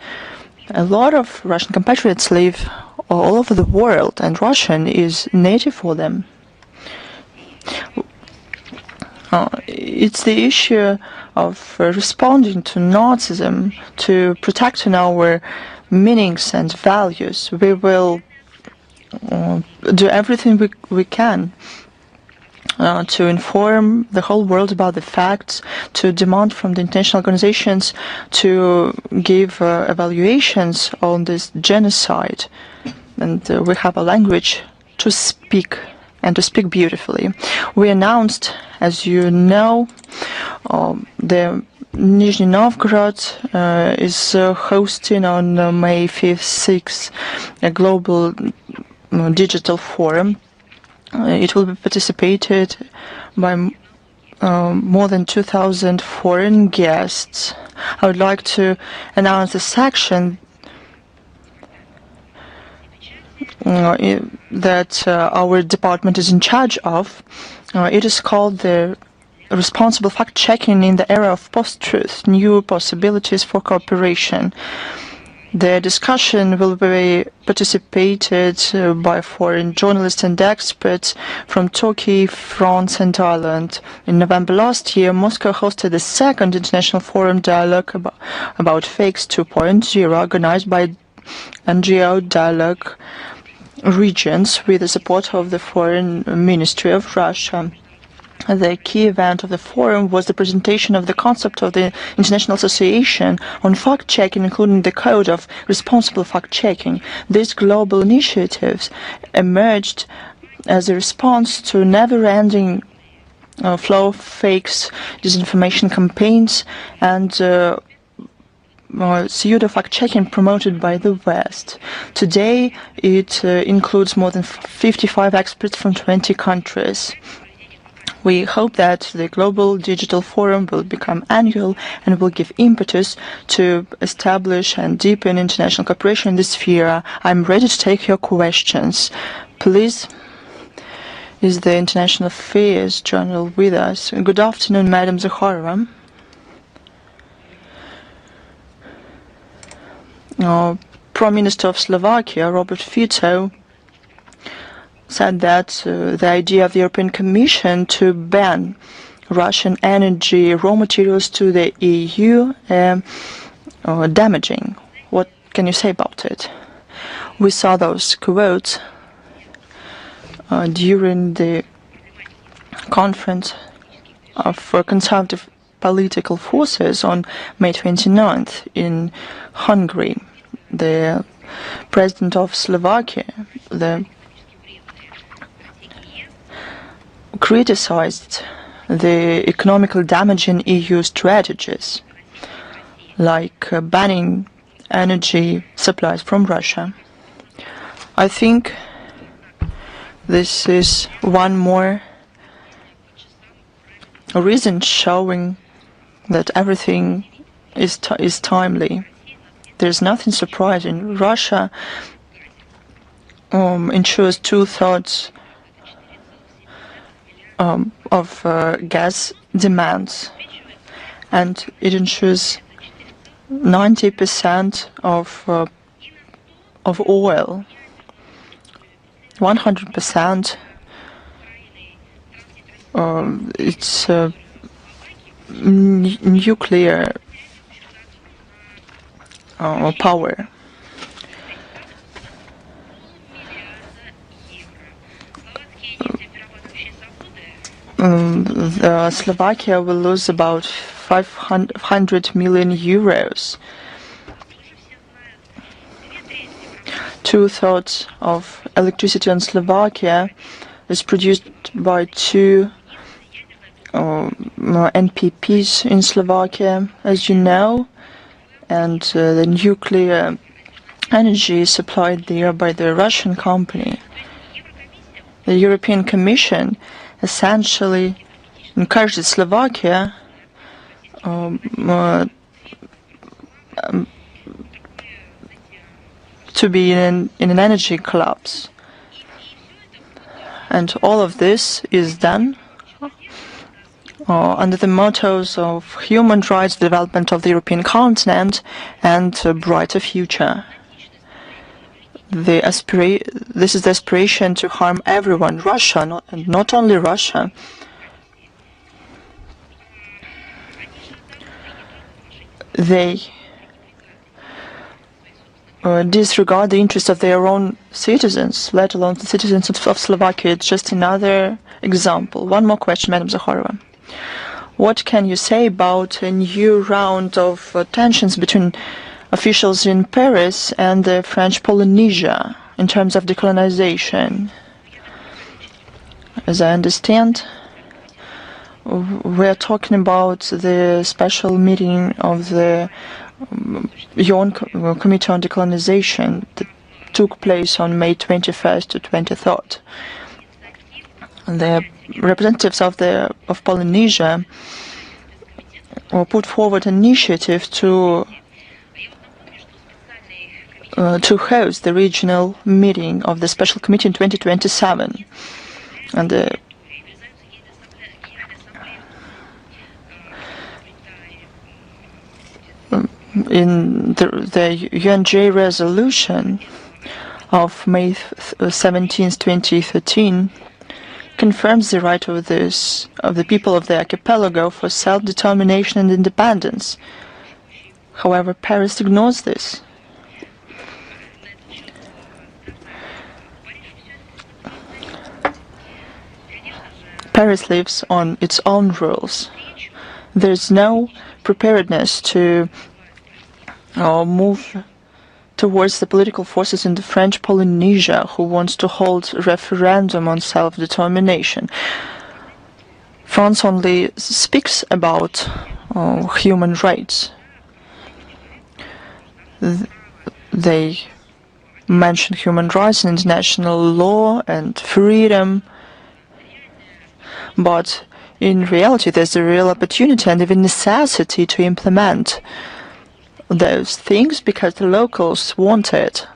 A lot of Russian compatriots live all over the world, and Russian is native for them. It's the issue of responding to Nazism, to protecting our meanings and values. We will do everything we can to inform the whole world about the facts, to demand from the international organizations to give evaluations on this genocide. And we have a language to speak, and to speak beautifully. We announced, as you know, the Nizhny Novgorod is hosting on May 5th, 6th a global digital forum. It will be participated by more than 2,000 foreign guests. I would like to announce a section that our department is in charge of. It is called the Responsible Fact-Checking in the Era of Post-Truth, New Possibilities for Cooperation. The discussion will be participated by foreign journalists and experts from Turkey, France and Ireland. In November last year, Moscow hosted the second international forum dialogue about fakes 2.0, organized by NGO Dialogue Regions with the support of the Foreign Ministry of Russia. The key event of the forum was the presentation of the concept of the International Association on Fact-Checking, including the Code of Responsible Fact-Checking. These global initiatives emerged as a response to never-ending flow of fakes, disinformation campaigns, and pseudo-fact-checking promoted by the West. Today, it includes more than 55 experts from 20 countries. We hope that the Global Digital Forum will become annual and will give impetus to establish and deepen international cooperation in this sphere. I'm ready to take your questions. Please, is the International Affairs Journal with us? Good afternoon, Madam Zakharova. Prime Minister of Slovakia, Robert Fico, said that the idea of the European Commission to ban Russian energy raw materials to the EU damaging. What can you say about it? We saw those quotes during the conference of conservative political forces on May 29th in Hungary. The president of Slovakia, criticized the economical damaging EU strategies, like banning energy supplies from Russia. I think this is one more reason showing that everything is timely. There's nothing surprising. Russia ensures 2/3 of gas demands, and it ensures 90% of oil, 100% its nuclear power. Slovakia will lose about 500 million euros. 2/3 of electricity in Slovakia is produced by two NPPs in Slovakia, as you know, and the nuclear energy is supplied there by the Russian company. The European Commission essentially encourages Slovakia to be in an energy collapse. And all of this is done under the mottos of human rights, development of the European continent, and a brighter future. This is the aspiration to harm everyone, Russia, not only Russia. They disregard the interests of their own citizens, let alone the citizens of Slovakia. It's just another example. One more question, Madam Zakharova. What can you say about a new round of tensions between officials in Paris and the French Polynesia in terms of decolonization? As I understand, we're talking about the special meeting of the WION Committee on Decolonization that took place on May 21st to 23rd. The representatives of Polynesia put forward an initiative to host the regional meeting of the special committee in 2027, and in the UNJ resolution of May 17, 2013, confirms the right of the people of the archipelago for self-determination and independence. However, Paris ignores this. Paris lives on its own rules. There is no preparedness to move towards the political forces in the French Polynesia who wants to hold a referendum on self-determination. France only speaks about human rights. They mention human rights and international law and freedom, but in reality there's a real opportunity and even necessity to implement those things because the locals want it.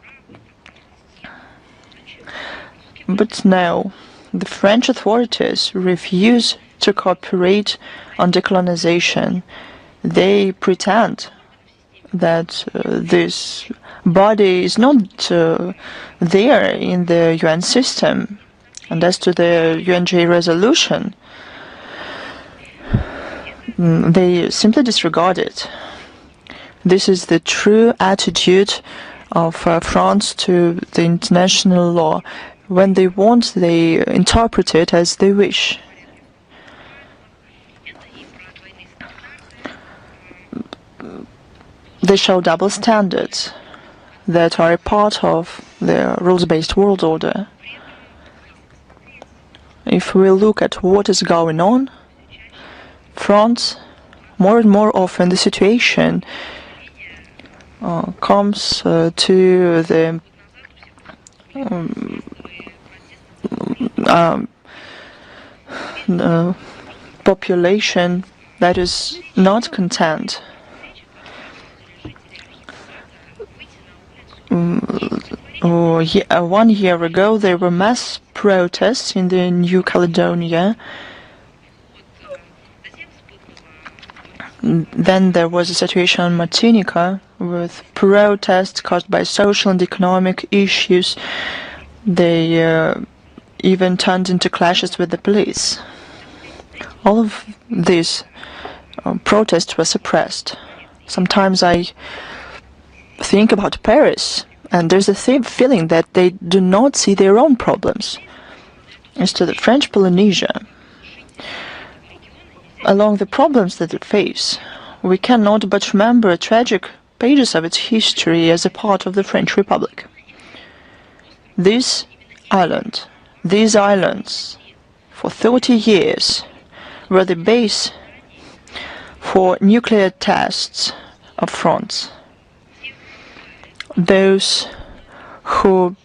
But now the French authorities refuse to cooperate on decolonization. They pretend that this body is not there in the UN system. And as to the UNJ resolution, they simply disregard it. This is the true attitude of France to the international law. When they want, they interpret it as they wish. They show double standards that are a part of the rules-based world order. If we look at what is going on, France, more and more often the situation comes to the population that is not content. 1 year ago, there were mass protests in the New Caledonia. Then there was a situation on Martinica with protests caused by social and economic issues. They even turned into clashes with the police. All of these protests were suppressed. Sometimes I think about Paris, and there's a feeling that they do not see their own problems. As to the French Polynesia, along the problems that it faces, we cannot but remember tragic pages of its history as a part of the French Republic. These islands, for 30 years, were the base for nuclear tests of France. Those who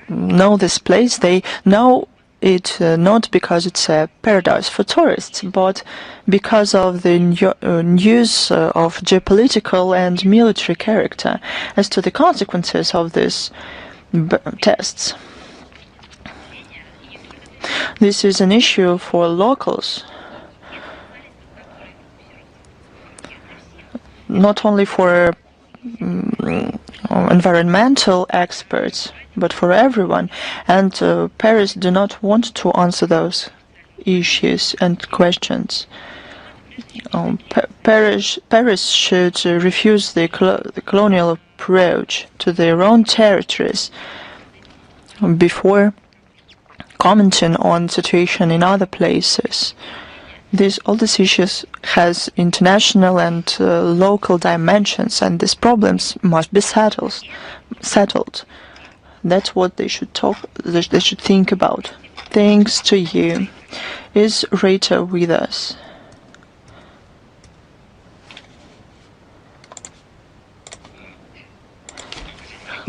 know this place, they know it not because it's a paradise for tourists, but because of the news of geopolitical and military character. As to the consequences of these tests, this is an issue for locals, not only for environmental experts, but for everyone. And Paris do not want to answer those issues and questions. Paris should refuse the colonial approach to their own territories before commenting on situation in other places. All these issues has international and local dimensions, and these problems must be settled. That's what they should think about. Thanks to you. Is Rita with us?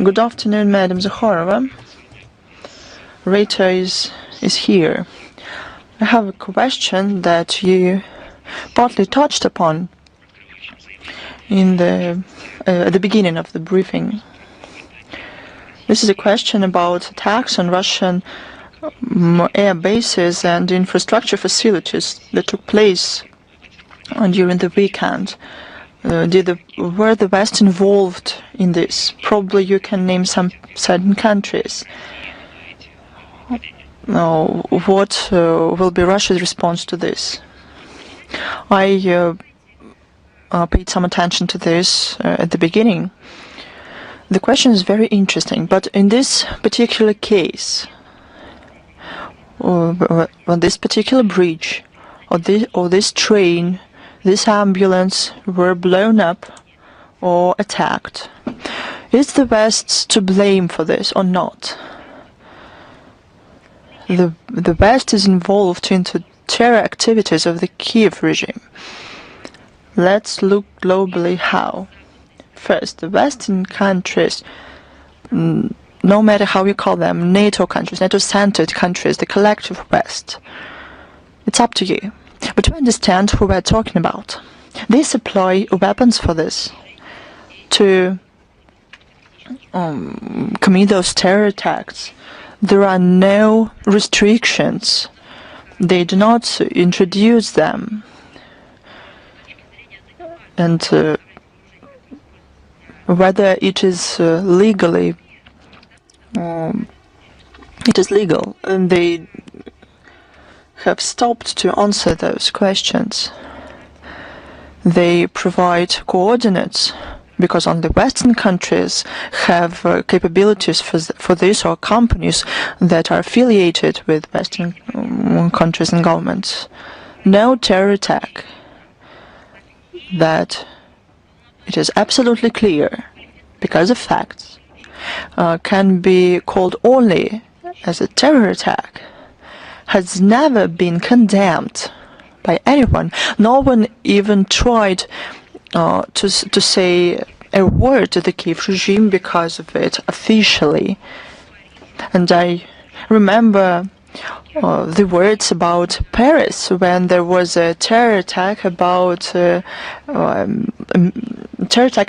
Good afternoon, Madam Zakharova. Rita is here. I have a question that you partly touched upon at the beginning of the briefing. This is a question about attacks on Russian air bases and infrastructure facilities that took place during the weekend. Were the West involved in this? Probably you can name some certain countries. What will be Russia's response to this? I paid some attention to this at the beginning. The question is very interesting, but in this particular case, on this particular bridge, or this train, this ambulance were blown up or attacked, is the West to blame for this or not? The West is involved into terror activities of the Kiev regime. Let's look globally how. First, the Western countries, no matter how you call them, NATO countries, NATO-centered countries, the collective West, it's up to you. But to understand who we're talking about, they supply weapons for this, to commit those terror attacks. There are no restrictions. They do not introduce them. And whether it is legally, it is legal, and they have stopped to answer those questions. They provide coordinates because only Western countries have capabilities for this, or companies that are affiliated with Western countries and governments. No terror attack that it is absolutely clear, because of facts, can be called only as a terror attack has never been condemned by anyone. No one even tried to say a word to the Kiev regime because of it officially. And I remember the words about Paris when there was a terror attack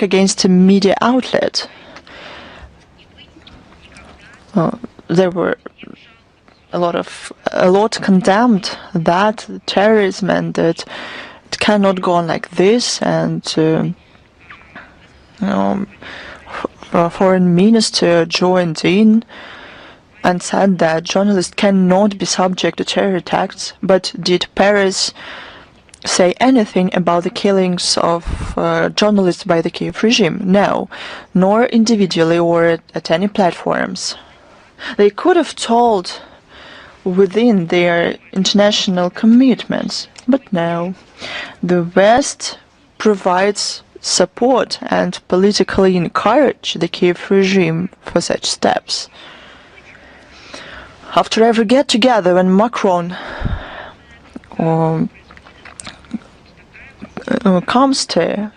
against a media outlet. There were a lot condemned that terrorism, and that it cannot go on like this. And foreign minister joined in and said that journalists cannot be subject to terror attacks. But did Paris say anything about the killings of journalists by the Kiev regime? No, nor individually or at any platforms. They could have told within their international commitments, but no. The West provides support and politically encourage the Kiev regime for such steps. After every get-together when Macron comes to,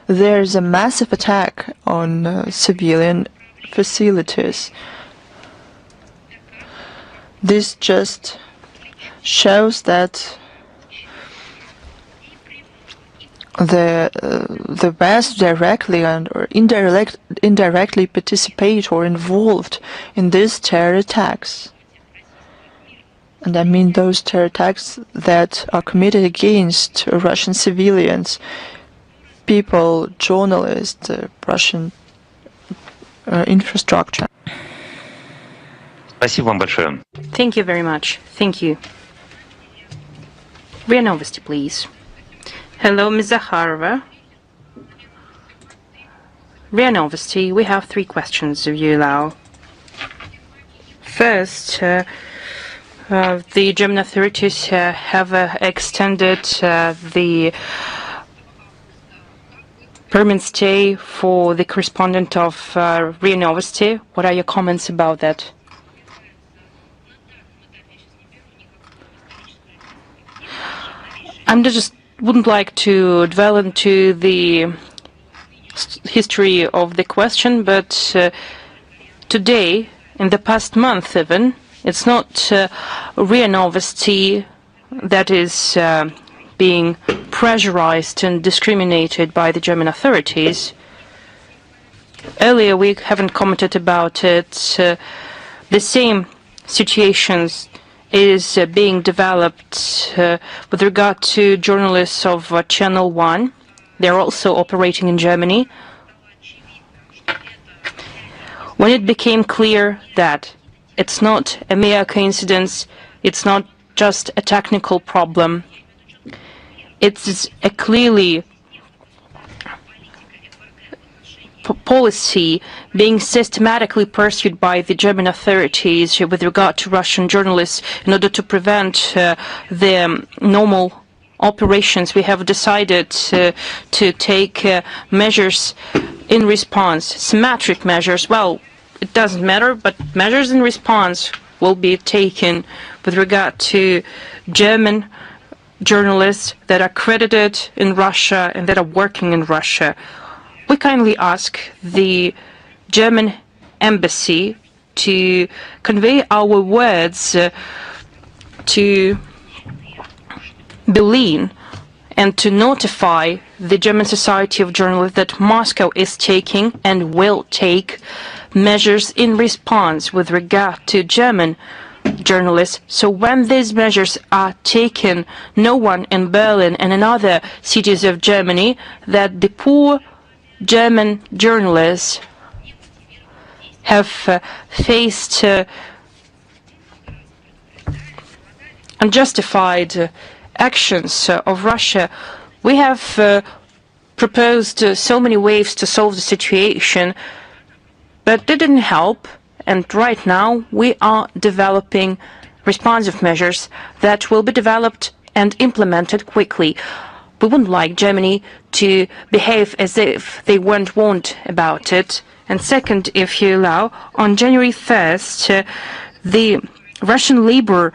there is a massive attack on civilian facilities. This just shows that the West directly or indirectly participate or involved in these terror attacks. And I mean those terror attacks that are committed against Russian civilians, people, journalists, Russian infrastructure. Спасибо вам большое. Thank you very much. Thank you. RIA Novosti, please. Hello, Ms. Zakharova. RIA Novosti, we have 3 questions, if you allow. First, the German authorities have extended the permanent stay for the correspondent of RIA Novosti. What are your comments about that? I just wouldn't like to dwell into the history of the question, but today, in the past month even, it's not RIA Novosti that is being pressurized and discriminated by the German authorities. Earlier we haven't commented about it. The same situations is being developed with regard to journalists of Channel 1. They're also operating in Germany. When it became clear that it's not a mere coincidence, it's not just a technical problem, it's a clearly policy being systematically pursued by the German authorities with regard to Russian journalists in order to prevent the normal operations, we have decided to take measures in response, symmetric measures. Well, it doesn't matter, but measures in response will be taken with regard to German journalists that are credited in Russia and that are working in Russia. We kindly ask the German embassy to convey our words to Berlin and to notify the German Society of Journalists that Moscow is taking and will take measures in response with regard to German journalists. So when these measures are taken, no one in Berlin and in other cities of Germany, that the poor German journalists have faced unjustified actions of Russia. We have proposed so many ways to solve the situation, but they didn't help. And right now we are developing responsive measures that will be developed and implemented quickly. We wouldn't like Germany to behave as if they weren't warned about it. And second, if you allow, on January 1st, the Russian labor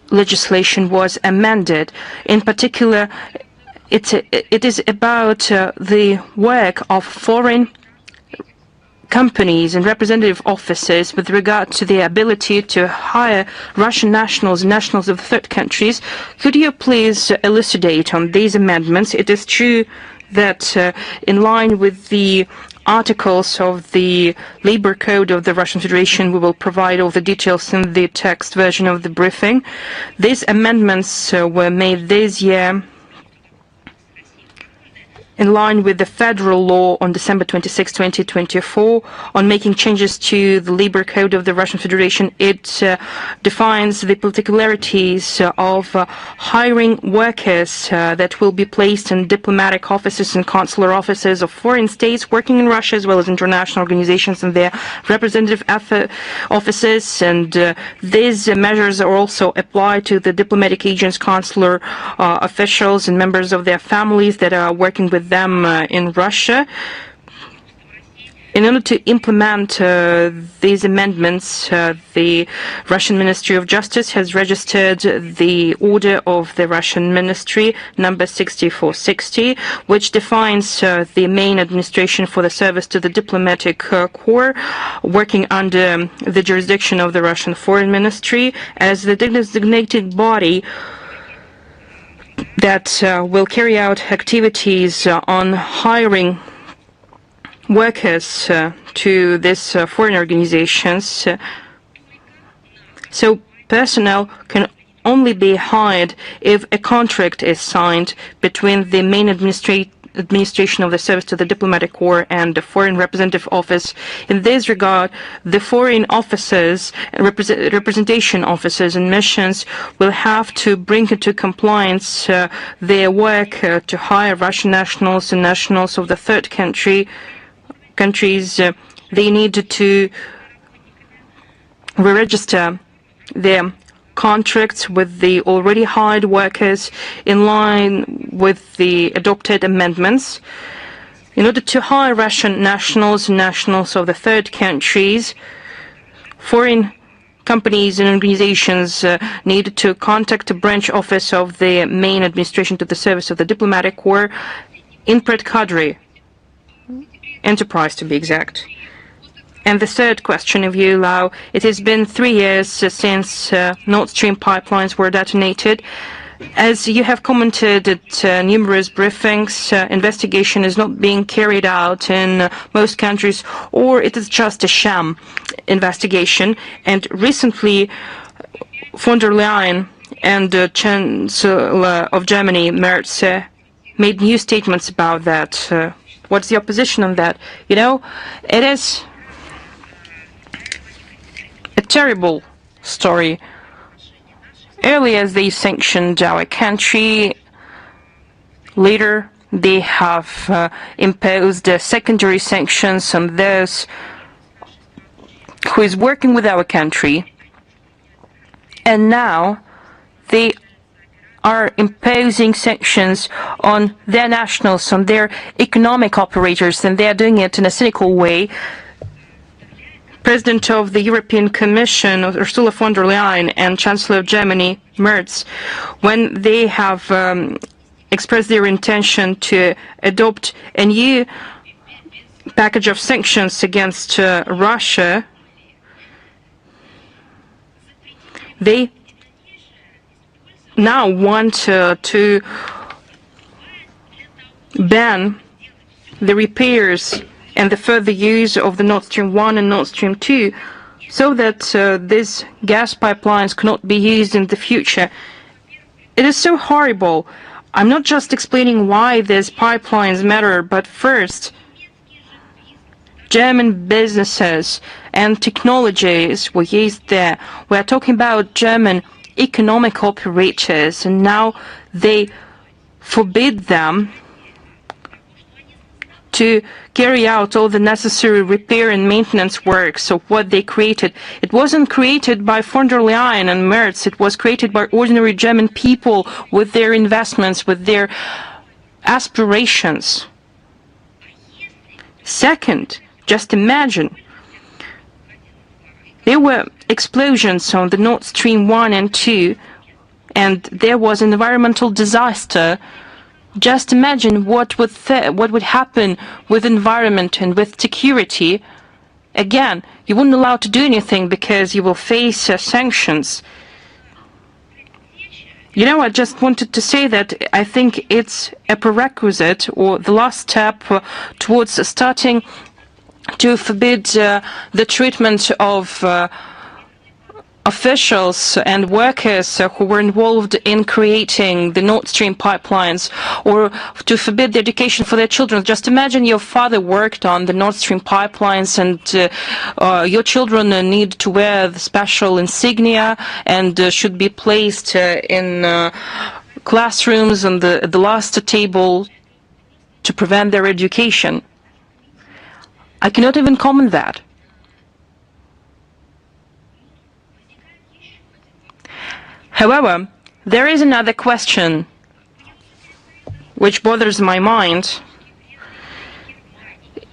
legislation was amended. In particular, it is about the work of foreign companies and representative offices with regard to the ability to hire Russian nationals and nationals of third countries. Could you please elucidate on these amendments? It is true that in line with the articles of the labor code of the Russian Federation, we will provide all the details in the text version of the briefing. These amendments were made this year in line with the federal law on December 26, 2024, on making changes to the labor code of the Russian Federation. It defines the particularities of hiring workers that will be placed in diplomatic offices and consular offices of foreign states working in Russia, as well as international organizations and their representative offices. And these measures are also applied to the diplomatic agents, consular officials, and members of their families that are working with them in Russia. In order to implement these amendments, the Russian Ministry of Justice has registered the order of the Russian Ministry number 6460, which defines the main administration for the service to the diplomatic corps working under the jurisdiction of the Russian Foreign Ministry as the designated body that will carry out activities on hiring workers to these foreign organizations. So personnel can only be hired if a contract is signed between the main administration of the service to the diplomatic corps and the foreign representative office. In this regard, the foreign officers, representation officers and missions will have to bring into compliance their work to hire Russian nationals and nationals of the third country countries, they need to re-register their contracts with the already hired workers in line with the adopted amendments. In order to hire Russian nationals and nationals of the third countries, foreign companies and organizations need to contact a branch office of the main administration to the service of the diplomatic corps in Predkadri enterprise, to be exact. And the third question, if you allow, it has been 3 years since Nord Stream pipelines were detonated. As you have commented at numerous briefings, investigation is not being carried out in most countries, or it is just a sham investigation. And recently, von der Leyen and the Chancellor of Germany, Merz, made new statements about that. What's the opposition on that? You know, it is a terrible story. Earlier they sanctioned our country, later they have imposed secondary sanctions on those who is working with our country, and now they are imposing sanctions on their nationals, on their economic operators, and they are doing it in a cynical way. President of the European Commission, Ursula von der Leyen, and Chancellor of Germany, Merz, when they have expressed their intention to adopt a new package of sanctions against Russia, they now want to ban the repairs and the further use of the Nord Stream 1 and Nord Stream 2, so that these gas pipelines cannot be used in the future. It is so horrible. I'm not just explaining why these pipelines matter, but first, German businesses and technologies were used there. We are talking about German economic operators, and now they forbid them to carry out all the necessary repair and maintenance works of what they created. It wasn't created by von der Leyen and Merz, it was created by ordinary German people with their investments, with their aspirations. Second, just imagine, there were explosions on the Nord Stream 1 and 2, and there was an environmental disaster. Just imagine what would happen with environment and with security. Again, you wouldn't allow to do anything because you will face sanctions. You know, I just wanted to say that I think it's a prerequisite or the last step towards starting to forbid the treatment of officials and workers who were involved in creating the Nord Stream pipelines, or to forbid the education for their children. Just imagine your father worked on the Nord Stream pipelines, and your children need to wear the special insignia and should be placed in classrooms on the last table to prevent their education. I cannot even comment that. However, there is another question which bothers my mind.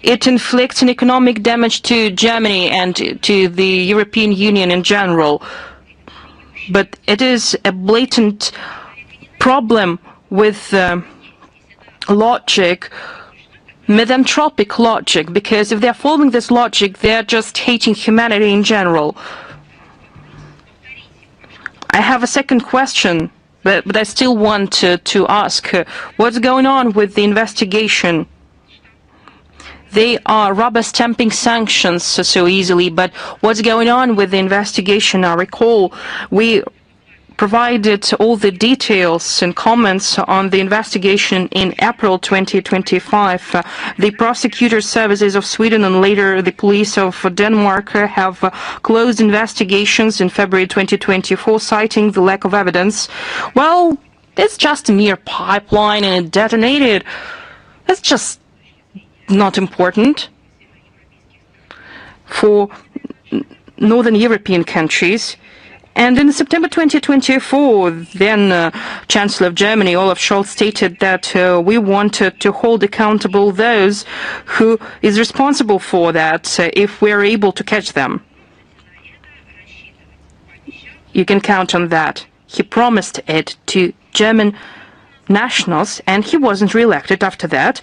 It inflicts an economic damage to Germany and to the European Union in general. But it is a blatant problem with logic, misanthropic logic, because if they're following this logic, they're just hating humanity in general. I have a second question, but I still want to ask, what's going on with the investigation? They are rubber stamping sanctions so easily, but what's going on with the investigation? I recall we provided all the details and comments on the investigation in April 2025. The prosecutor services of Sweden and later the police of Denmark have closed investigations in February 2024, citing the lack of evidence. Well, it's just a mere pipeline and it detonated. That's just not important. for Northern European countries. And in September 2024, then Chancellor of Germany, Olaf Scholz, stated that we wanted to hold accountable those who is responsible for that if we're able to catch them. You can count on that. He promised it to German nationals, and he wasn't re-elected after that.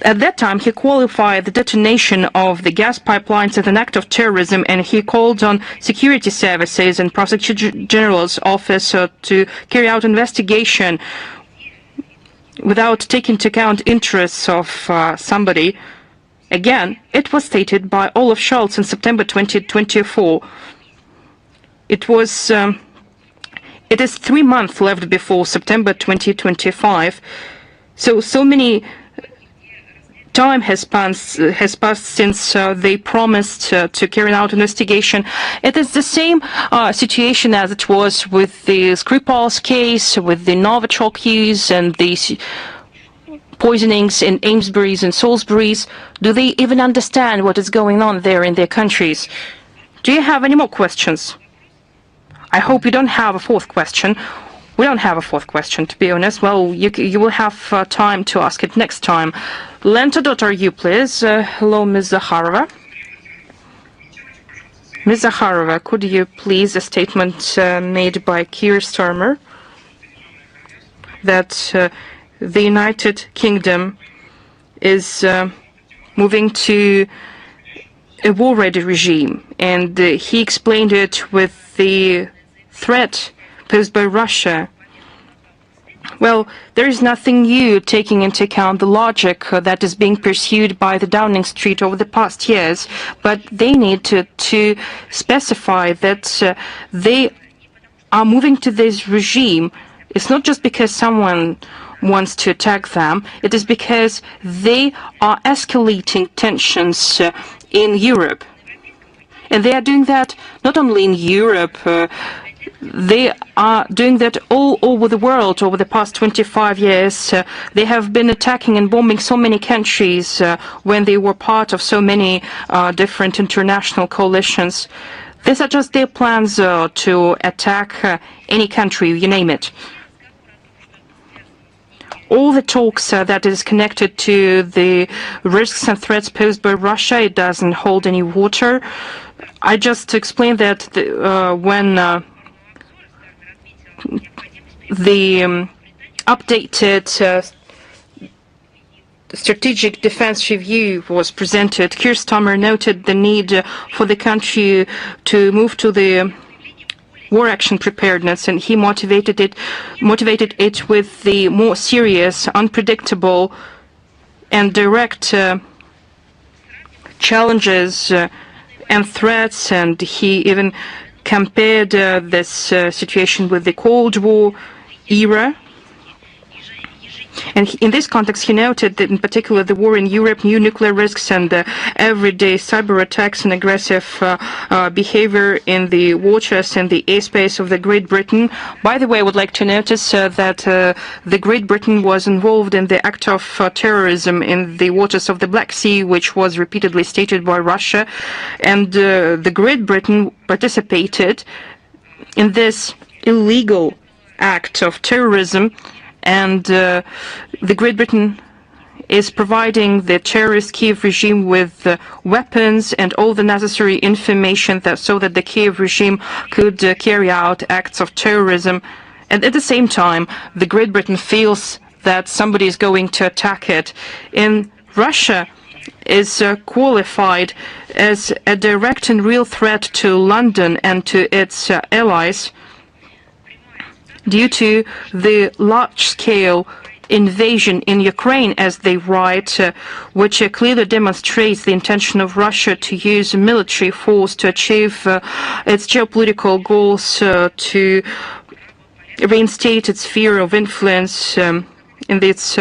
At that time, he qualified the detonation of the gas pipelines as an act of terrorism, and he called on security services and Prosecutor General's office to carry out investigation without taking into account interests of somebody. Again, it was stated by Olaf Scholz in September 2024. It is 3 months left before September 2025, so many time has passed since they promised to carry out investigation. It is the same situation as it was with the Skripal's case, with the Novichok use and the poisonings in Amesbury's and Salisbury's. Do they even understand what is going on there in their countries? Do you have any more questions? I hope you don't have a fourth question. We don't have a fourth question, to be honest. Well, you will have time to ask it next time. Lenta.ru, please. Hello, Ms. Zakharova. Ms. Zakharova, could you please a statement made by Keir Starmer that the United Kingdom is moving to a war-ready regime, and he explained it with the threat posed by Russia. Well, there is nothing new taking into account the logic that is being pursued by the Downing Street over the past years, but they need to specify that they are moving to this regime. It's not just because someone wants to attack them, it is because they are escalating tensions in Europe. And they are doing that not only in Europe, they are doing that all over the world over the past 25 years. They have been attacking and bombing so many countries when they were part of so many different international coalitions. These are just their plans to attack any country, you name it. All the talks that is connected to the risks and threats posed by Russia, it doesn't hold any water. I just explained that when the updated strategic defense review was presented, Keir Starmer noted the need for the country to move to the war action preparedness, and he motivated it with the more serious, unpredictable, and direct challenges and threats, and he even compared this situation with the Cold War era. And in this context, he noted that in particular the war in Europe, new nuclear risks, and everyday cyber attacks and aggressive behavior in the waters and the airspace of the Great Britain. By the way, I would like to notice that the Great Britain was involved in the act of terrorism in the waters of the Black Sea, which was repeatedly stated by Russia. And the Great Britain participated in this illegal act of terrorism. And the Great Britain is providing the terrorist Kiev regime with weapons and all the necessary information so that the Kiev regime could carry out acts of terrorism. And at the same time, the Great Britain feels that somebody is going to attack it. In Russia is qualified as a direct and real threat to London and to its allies, due to the large-scale invasion in Ukraine, as they write, which clearly demonstrates the intention of Russia to use military force to achieve its geopolitical goals, to reinstate its sphere of influence in its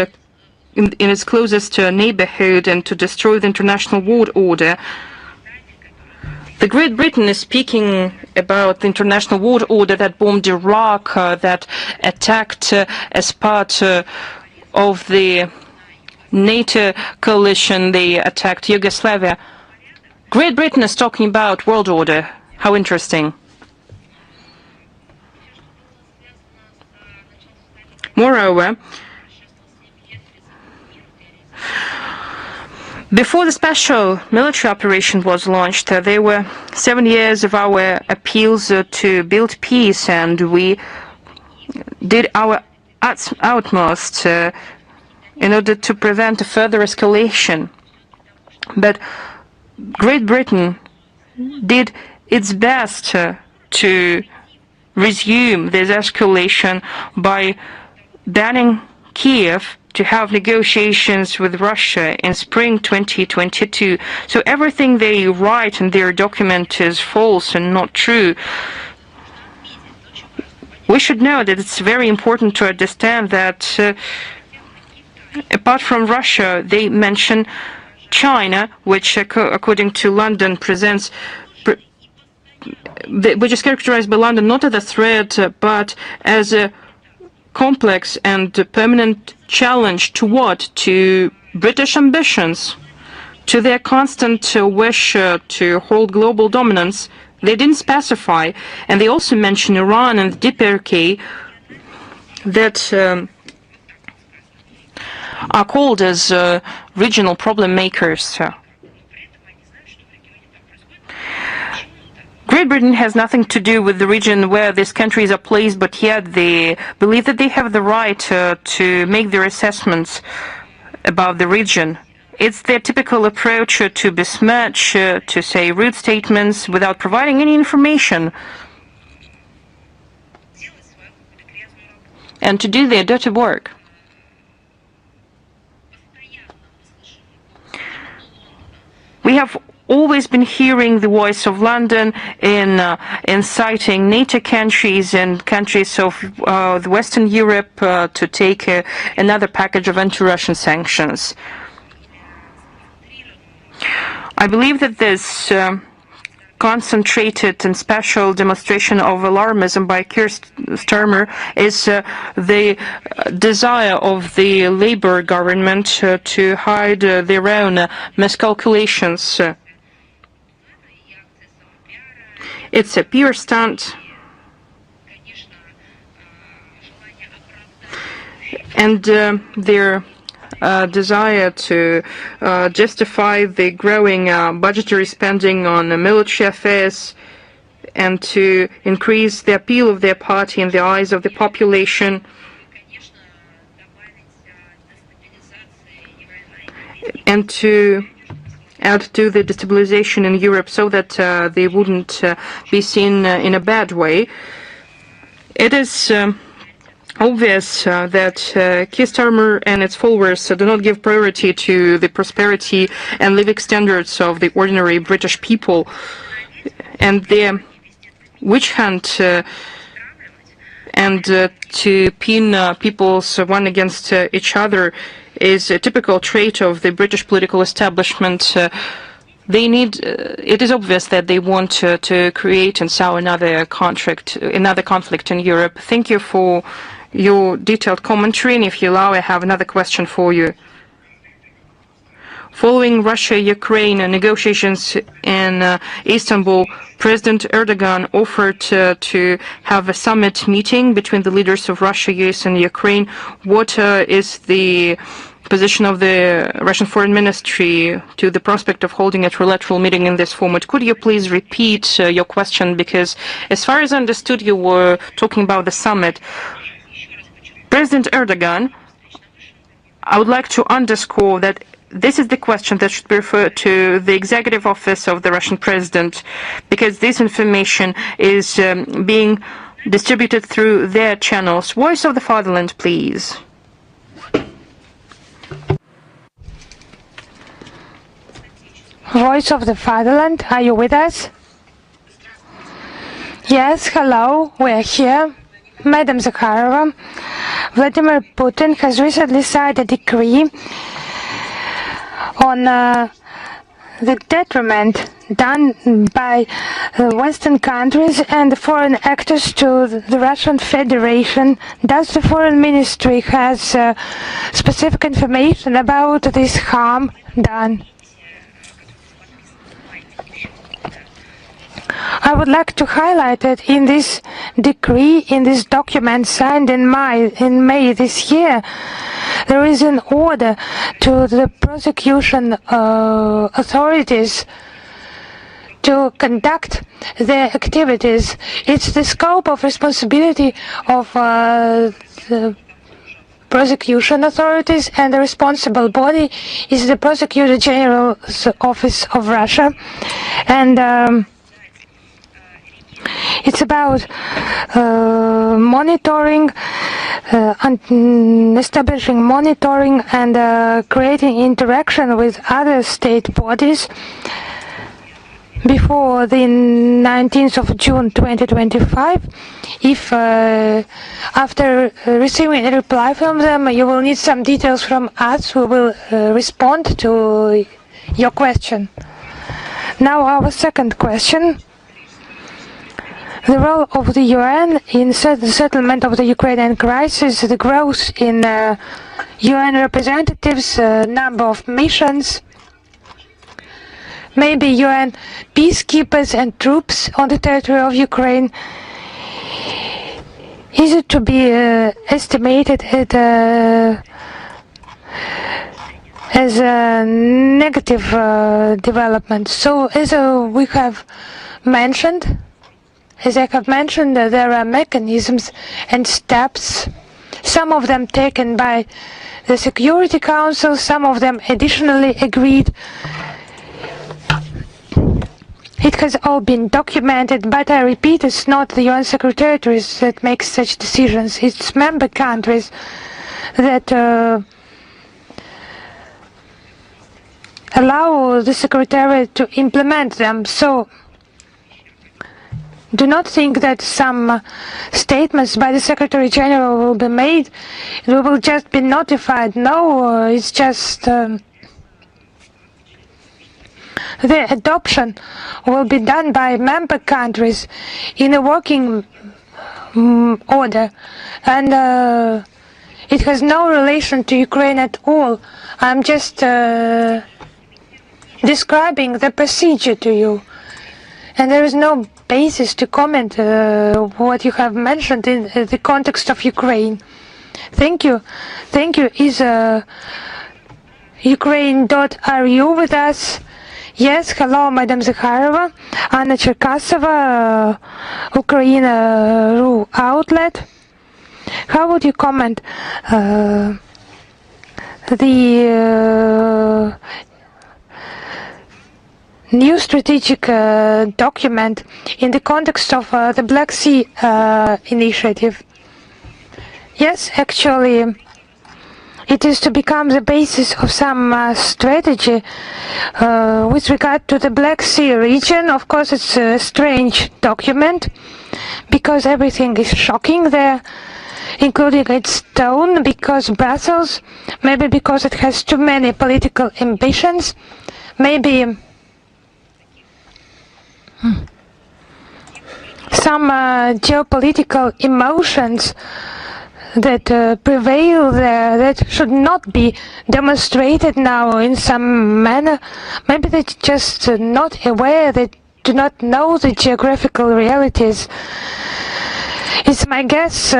closest neighborhood, and to destroy the international world order. The Great Britain is speaking about the international world order that bombed Iraq, that attacked as part of the NATO coalition, they attacked Yugoslavia. Great Britain is talking about world order. How interesting. Moreover, before the special military operation was launched, there were 7 years of our appeals to build peace, and we did our utmost in order to prevent a further escalation. But Great Britain did its best to resume this escalation by banning Kiev to have negotiations with Russia in spring 2022. So everything they write in their document is false and not true. We should know that it's very important to understand that apart from Russia, they mention China, which according to London presents which is characterized by London not as a threat but as a complex and permanent challenge to what? To British ambitions, to their constant wish to hold global dominance. They didn't specify, and they also mention Iran and the DPRK that are called as regional problem makers. Great Britain has nothing to do with the region where these countries are placed, but yet they believe that they have the right to make their assessments about the region. It's their typical approach to besmirch, to say rude statements without providing any information, and to do their dirty work. We have always been hearing the voice of London in inciting NATO countries and countries of the Western Europe to take another package of anti-Russian sanctions. I believe that this concentrated and special demonstration of alarmism by Keir Starmer is the desire of the Labour government to hide their own miscalculations. It's a pure stunt, and their desire to justify the growing budgetary spending on military affairs and to increase the appeal of their party in the eyes of the population, and to add to the destabilization in Europe so that they wouldn't be seen in a bad way. It is obvious that Keir Starmer and its followers do not give priority to the prosperity and living standards of the ordinary British people, and their witch hunt and to pin peoples one against each other is a typical trait of the British political establishment. It is obvious that they want to create and sow another conflict in Europe. Thank you for your detailed commentary, and if you allow, I have another question for you. Following Russia-Ukraine negotiations in Istanbul, President Erdogan offered to have a summit meeting between the leaders of Russia, US, and Ukraine. What is the position of the Russian Foreign Ministry to the prospect of holding a trilateral meeting in this format? Could you please repeat your question? Because as far as I understood, you were talking about the summit. President Erdogan, I would like to underscore that this is the question that should be referred to the executive office of the Russian president, because this information is being distributed through their channels. Voice of the Fatherland, please. Voice of the Fatherland, are you with us? Yes, hello, we are here. Madam Zakharova, Vladimir Putin has recently signed a decree on the detriment done by Western countries and foreign actors to the Russian Federation. Does the Foreign Ministry has specific information about this harm done? I would like to highlight that in this decree, in this document signed in May this year, there is an order to the prosecution authorities to conduct their activities. It's the scope of responsibility of the prosecution authorities, and the responsible body is the Prosecutor General's Office of Russia. And it's about monitoring, establishing monitoring and creating interaction with other state bodies before the 19th of June 2025. If after receiving a reply from them, you will need some details from us, who will respond to your question. Now our second question. The role of the UN in the settlement of the Ukrainian crisis, the growth in UN representatives, number of missions, maybe UN peacekeepers and troops on the territory of Ukraine. Is it to be estimated at as a negative development? So as we have mentioned, there are mechanisms and steps, some of them taken by the Security Council, some of them additionally agreed. It has all been documented, but I repeat, it's not the UN secretaries that make such decisions. It's member countries that allow the Secretariat to implement them. So do not think that some statements by the Secretary General will be made. We will just be notified. No, it's just the adoption will be done by member countries in a working order, and it has no relation to Ukraine at all. I'm just describing the procedure to you, and there is no basis to comment what you have mentioned in the context of Ukraine. Thank you. Thank you. Is Ukraine.ru with us? Yes, hello, Madam Zakharova, Anna Cherkasova, Ukraine.ru outlet. How would you comment the new strategic document in the context of the Black Sea initiative? Yes, actually, it is to become the basis of some strategy with regard to the Black Sea region. Of course, it's a strange document because everything is shocking there, including its tone, because Brussels, maybe because it has too many political ambitions, maybe some geopolitical emotions that prevail there, that should not be demonstrated now in some manner. Maybe they're just not aware, they do not know the geographical realities. It's my guess,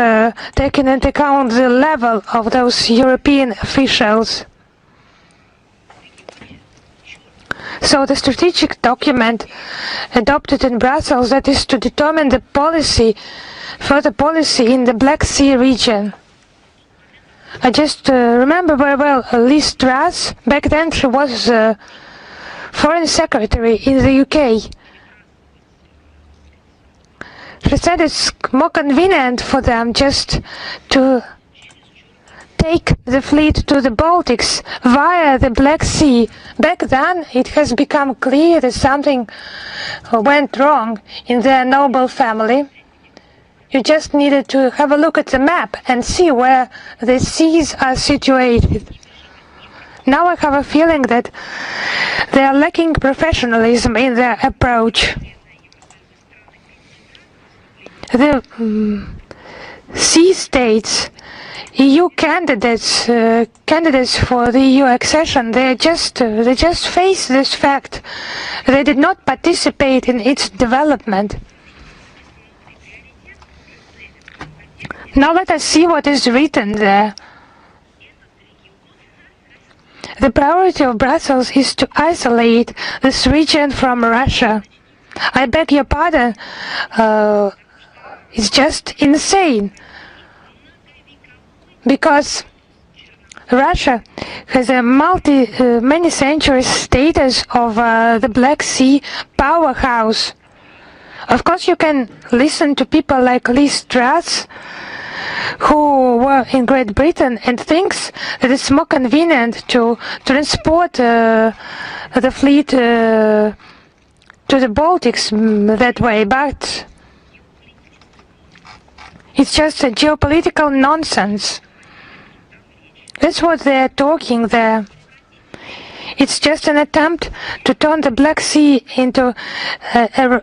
taking into account the level of those European officials. So the strategic document adopted in Brussels, that is to determine the policy, further policy in the Black Sea region. I just remember very well Liz Truss. Back then she was Foreign Secretary in the UK. She said it's more convenient for them just to take the fleet to the Baltics via the Black Sea. Back then it has become clear that something went wrong in their noble family. You just needed to have a look at the map and see where the seas are situated. Now I have a feeling that they are lacking professionalism in their approach. The Sea states, EU candidates for the EU accession, they just face this fact. They did not participate in its development. Now let us see what is written there. The priority of Brussels is to isolate this region from Russia. I beg your pardon, it's just insane. Because Russia has a many centuries status of the Black Sea powerhouse. Of course, you can listen to people like Liz Truss, who were in Great Britain, and thinks that it's more convenient to transport the fleet to the Baltics that way, but it's just a geopolitical nonsense. That's what they're talking there. It's just an attempt to turn the Black Sea into a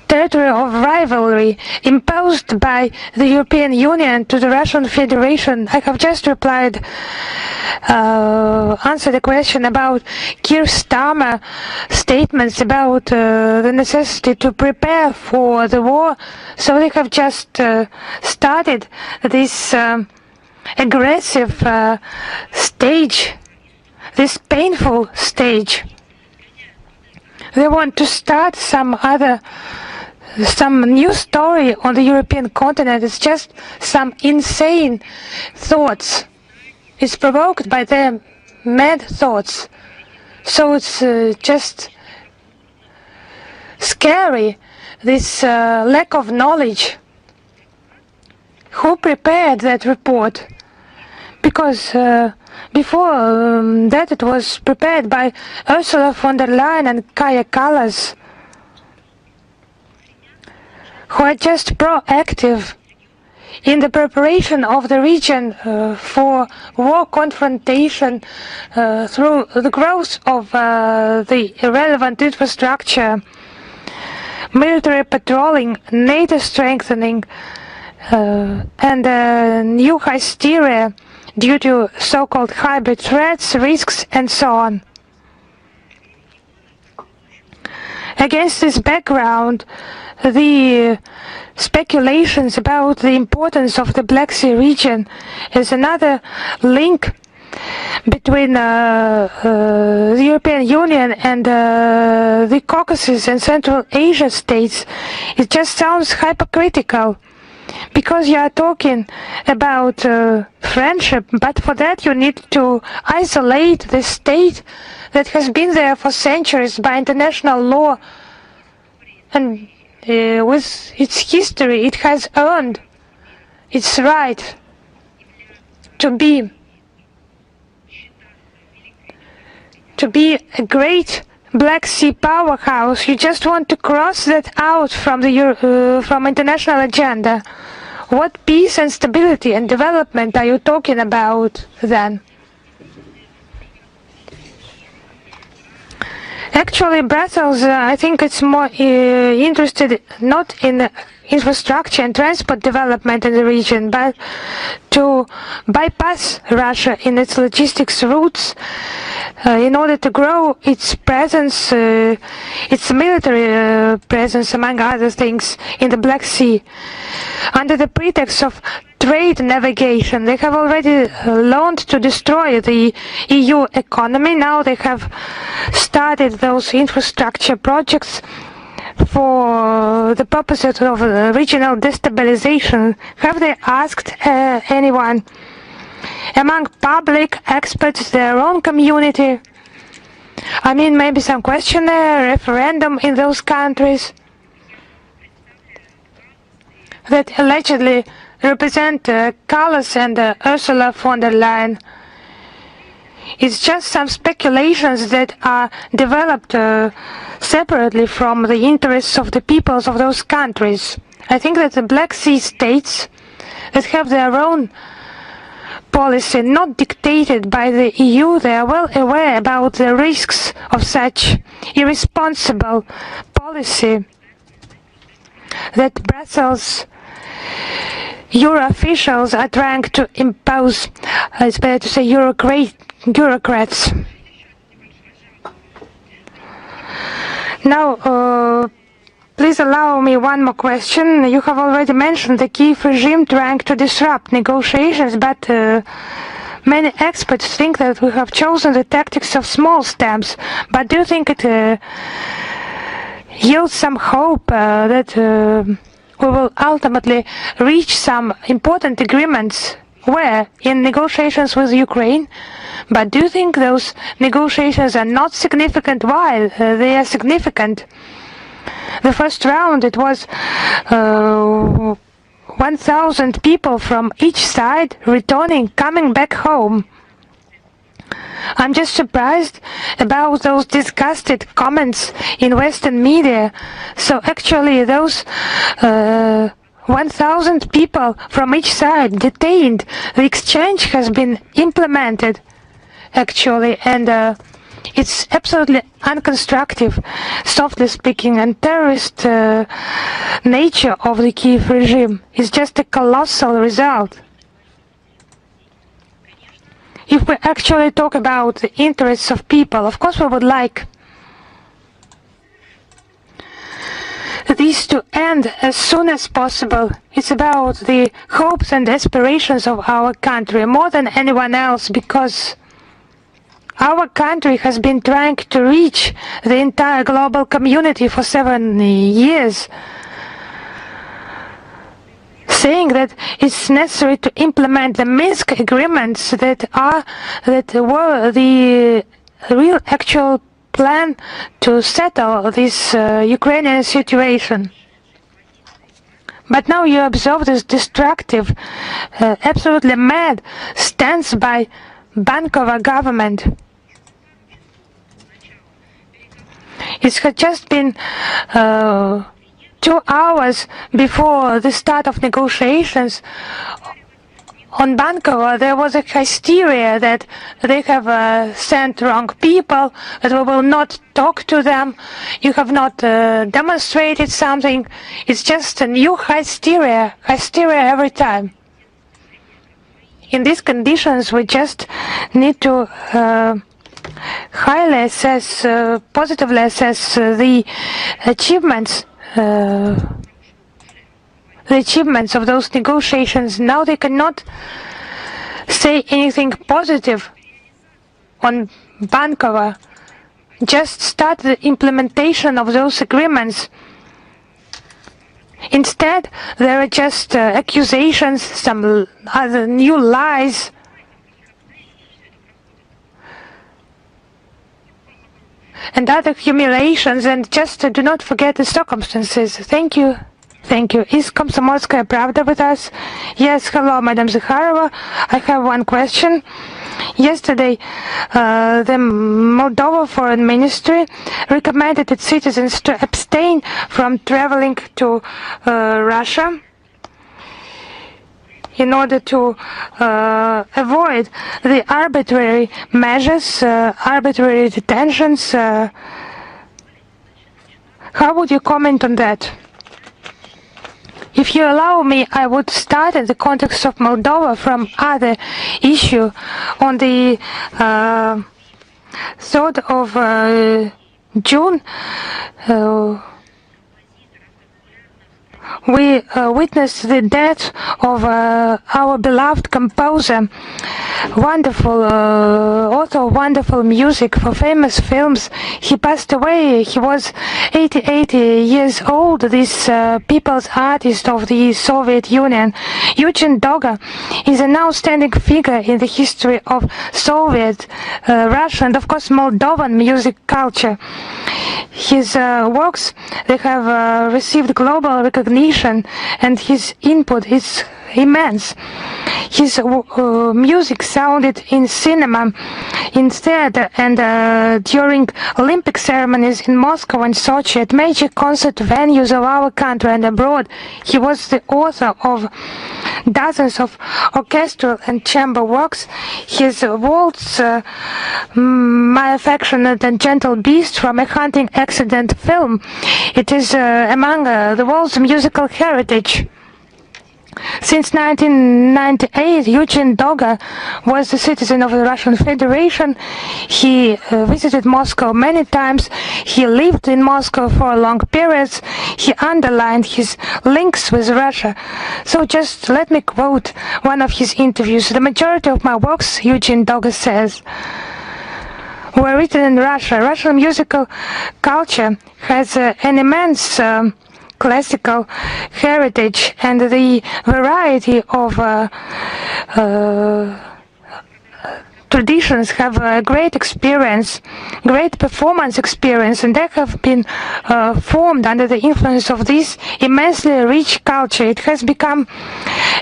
territory of rivalry imposed by the European Union to the Russian Federation. I have just answered a question about Keir Starmer statements about the necessity to prepare for the war. So they have just started this aggressive stage, this painful stage. They want to start some new story on the European continent. It's just some insane thoughts. It's provoked by their mad thoughts. So it's just scary, this lack of knowledge. Who prepared that report? Because before that it was prepared by Ursula von der Leyen and Kaja Kallas, who are just proactive in the preparation of the region for war confrontation through the growth of the irrelevant infrastructure, military patrolling, NATO strengthening, and new hysteria due to so-called hybrid threats, risks, and so on. Against this background, the speculations about the importance of the Black Sea region is another link between the European Union and the Caucasus and Central Asia states. It just sounds hypocritical, because you are talking about friendship, but for that you need to isolate the state that has been there for centuries by international law, and with its history it has earned its right to be a great Black Sea powerhouse. You just want to cross that out from the from international agenda. What peace and stability and development are you talking about then? Actually, Brussels, I think it's more interested not in infrastructure and transport development in the region, but to bypass Russia in its logistics routes in order to grow its presence, its military presence, among other things, in the Black Sea. Under the pretext of trade navigation, they have already learned to destroy the EU economy. Now they have started those infrastructure projects for the purposes of regional destabilization. Have they asked anyone among public experts, their own community? I mean, maybe some questionnaire, referendum in those countries that allegedly represent Kallas and Ursula von der Leyen. It's just some speculations that are developed separately from the interests of the peoples of those countries. I think that the Black Sea states that have their own policy, not dictated by the EU, they are well aware about the risks of such irresponsible policy. that Brussels Euro officials are trying to impose, it's better to say bureaucrats. Now, please allow me one more question. You have already mentioned the Kiev regime trying to disrupt negotiations, but many experts think that we have chosen the tactics of small steps. But do you think it yields some hope that we will ultimately reach some important agreements where in negotiations with Ukraine? But do you think those negotiations are not significant while they are significant? The first round, it was 1,000 people from each side returning, coming back home. I'm just surprised about those disgusted comments in Western media. So actually those 1,000 people from each side detained. The exchange has been implemented, actually, and it's absolutely unconstructive, softly speaking, and terrorist nature of the Kiev regime is just a colossal result. If we actually talk about the interests of people, of course we would like these to end as soon as possible. It's about the hopes and aspirations of our country more than anyone else, because our country has been trying to reach the entire global community for 7 years, saying that it's necessary to implement the Minsk agreements that were the real actual plan to settle this Ukrainian situation. But now you observe this destructive, absolutely mad stance by Bankova government. It had just been 2 hours before the start of negotiations. On Bankova, there was a hysteria that they have sent wrong people, that we will not talk to them, you have not demonstrated something. It's just a new hysteria every time. In these conditions, we just need to highly assess, positively assess the achievements of those negotiations. Now they cannot say anything positive on Bankova. Just start the implementation of those agreements. Instead, there are just accusations, some other new lies. And other humiliations, and just do not forget the circumstances. Thank you. Thank you. Is Komsomolskaya Pravda with us? Yes, hello, Madam Zakharova. I have one question. Yesterday, the Moldova Foreign Ministry recommended its citizens to abstain from traveling to Russia in order to avoid the arbitrary measures, arbitrary detentions. How would you comment on that? If you allow me, I would start in the context of Moldova from other issue. On the 3rd of June, we witnessed the death of our beloved composer, wonderful author, wonderful music for famous films. He passed away. He was 88 years old, this people's artist of the Soviet Union. Eugene Doga is an outstanding figure in the history of Soviet, Russia, and of course Moldovan music culture. His works, they have received global recognition, and his input is immense. His music sounded in cinema, in theater, and during Olympic ceremonies in Moscow and Sochi, at major concert venues of our country and abroad. He was the author of dozens of orchestral and chamber works. His waltz, My Affectionate and Gentle Beast, from a hunting accident film, it is among the world's musical heritage. Since 1998, Eugene Doga was a citizen of the Russian Federation. He visited Moscow many times. He lived in Moscow for long periods. He underlined his links with Russia. So just let me quote one of his interviews. The majority of my works, Eugene Doga says, were written in Russia. Russian musical culture has an immense classical heritage, and the variety of traditions have a great experience, great performance experience, and they have been formed under the influence of this immensely rich culture. It has become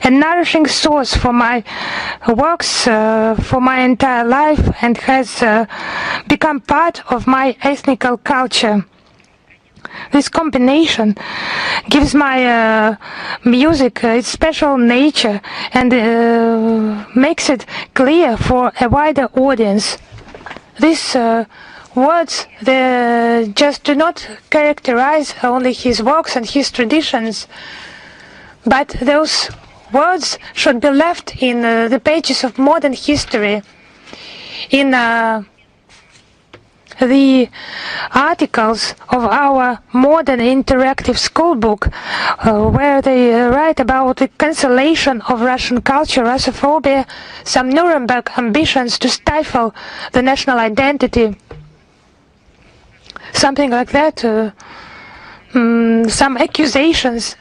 a nourishing source for my works for my entire life, and has become part of my ethnical culture. This combination gives my music its special nature and makes it clear for a wider audience. These words, they just do not characterize only his works and his traditions, but those words should be left in the pages of modern history, in the articles of our modern interactive schoolbook, where they write about the cancellation of Russian culture, Russophobia, some Nuremberg ambitions to stifle the national identity, something like that, some accusations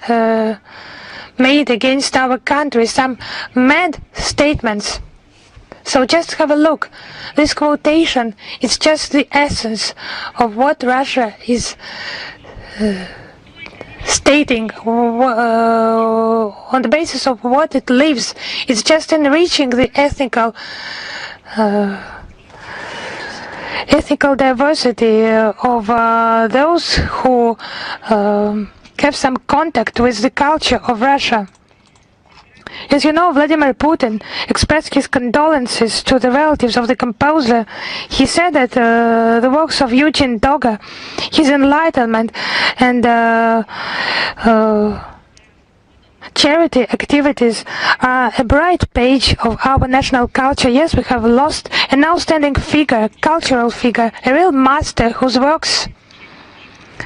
made against our country, some mad statements. So just have a look. This quotation is just the essence of what Russia is stating, on the basis of what it lives. It's just enriching the ethnical diversity of those who have some contact with the culture of Russia. As you know, Vladimir Putin expressed his condolences to the relatives of the composer. He said that the works of Eugene Doga, his enlightenment and charity activities are a bright page of our national culture. Yes, we have lost an outstanding figure, cultural figure, a real master whose works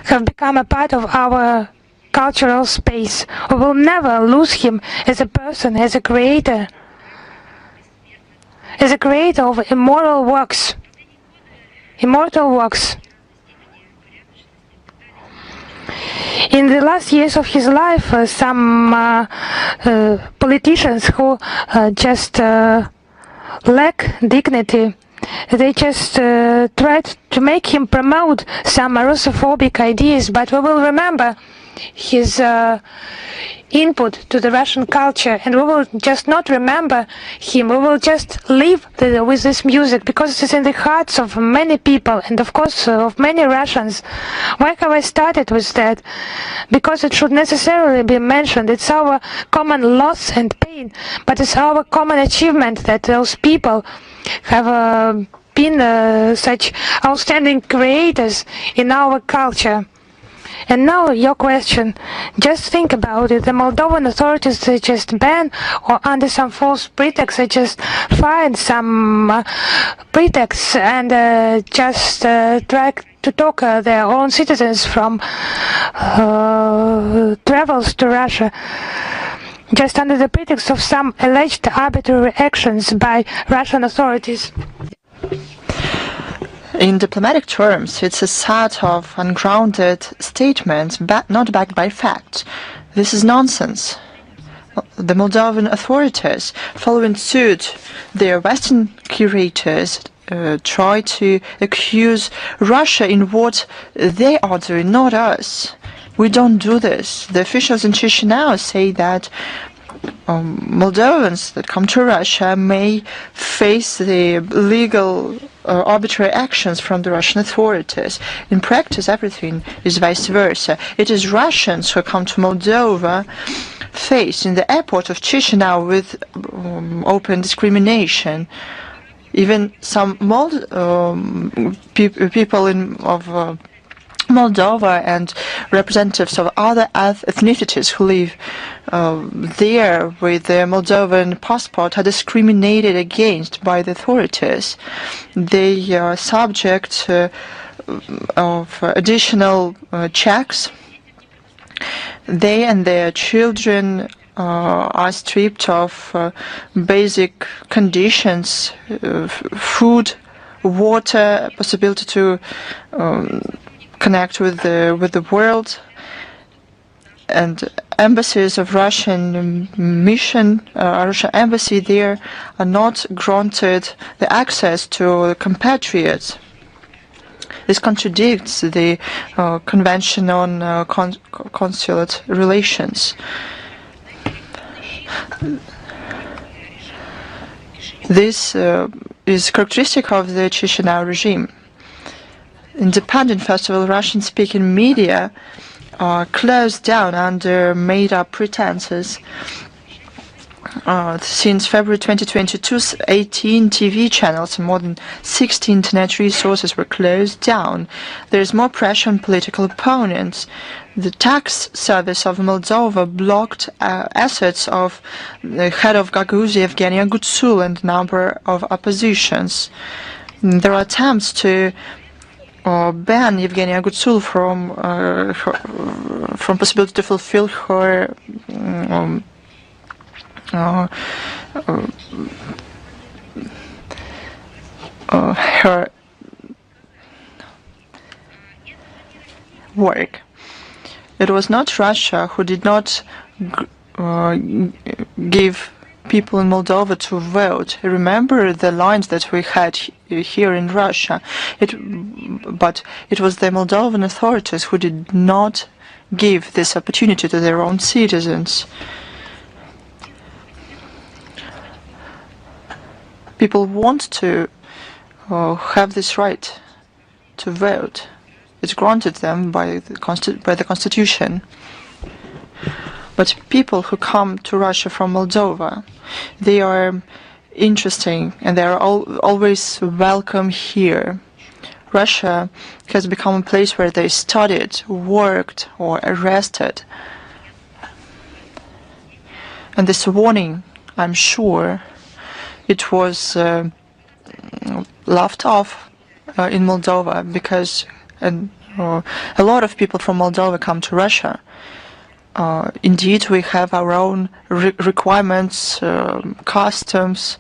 have become a part of our cultural space. We will never lose him as a person, as a creator of immortal works. In the last years of his life, some politicians who just lack dignity, they just tried to make him promote some Russophobic ideas, but we will remember his input to the Russian culture, and we will just not remember him. We will just live with this music, because it is in the hearts of many people, and of course of many Russians. Why have I started with that? Because it should necessarily be mentioned. It's our common loss and pain, but it's our common achievement that those people have been such outstanding creators in our culture. And now your question. Just think about it. The Moldovan authorities, they just ban, or under some false pretext, they just find some pretexts and just try to talk their own citizens from travels to Russia, just under the pretext of some alleged arbitrary actions by Russian authorities. In diplomatic terms, it's a set of ungrounded statements not backed by facts. This is nonsense. The Moldovan authorities, following suit, their Western curators try to accuse Russia in what they are doing, not us. We don't do this. The officials in Chisinau say that Moldovans that come to Russia may face the legal arbitrary actions from the Russian authorities. In practice, everything is vice versa. It is Russians who come to Moldova faced in the airport of Chisinau with open discrimination. Even some people of Moldova and representatives of other ethnicities who live there with their Moldovan passport are discriminated against by the authorities. They are subject of additional checks. They and their children are stripped of basic conditions, food, water, possibility to connect with the world, and embassies of Russian Russian embassy there are not granted the access to compatriots. This contradicts the Convention on Consulate Relations. This is characteristic of the Chisinau regime. Independent, first of all, Russian-speaking media are closed down under made-up pretenses. Since February 2022, 18 TV channels and more than 60 internet resources were closed down. There is more pressure on political opponents. The tax service of Moldova blocked assets of the head of Gagauzia, Evgenia Gutsul, and a number of oppositions. There are attempts to ban Evgenia Gutsul from possibility to fulfill her her work. It was not Russia who did not give people in Moldova to vote. Remember the lines that we had here in Russia. But it was the Moldovan authorities who did not give this opportunity to their own citizens. People want to have this right to vote. It's granted them by the Constitution. But people who come to Russia from Moldova, they are interesting and they are always welcome here. Russia has become a place where they studied, worked, or arrested. And this warning, I'm sure, it was laughed off in Moldova because a lot of people from Moldova come to Russia. Indeed, we have our own requirements, customs,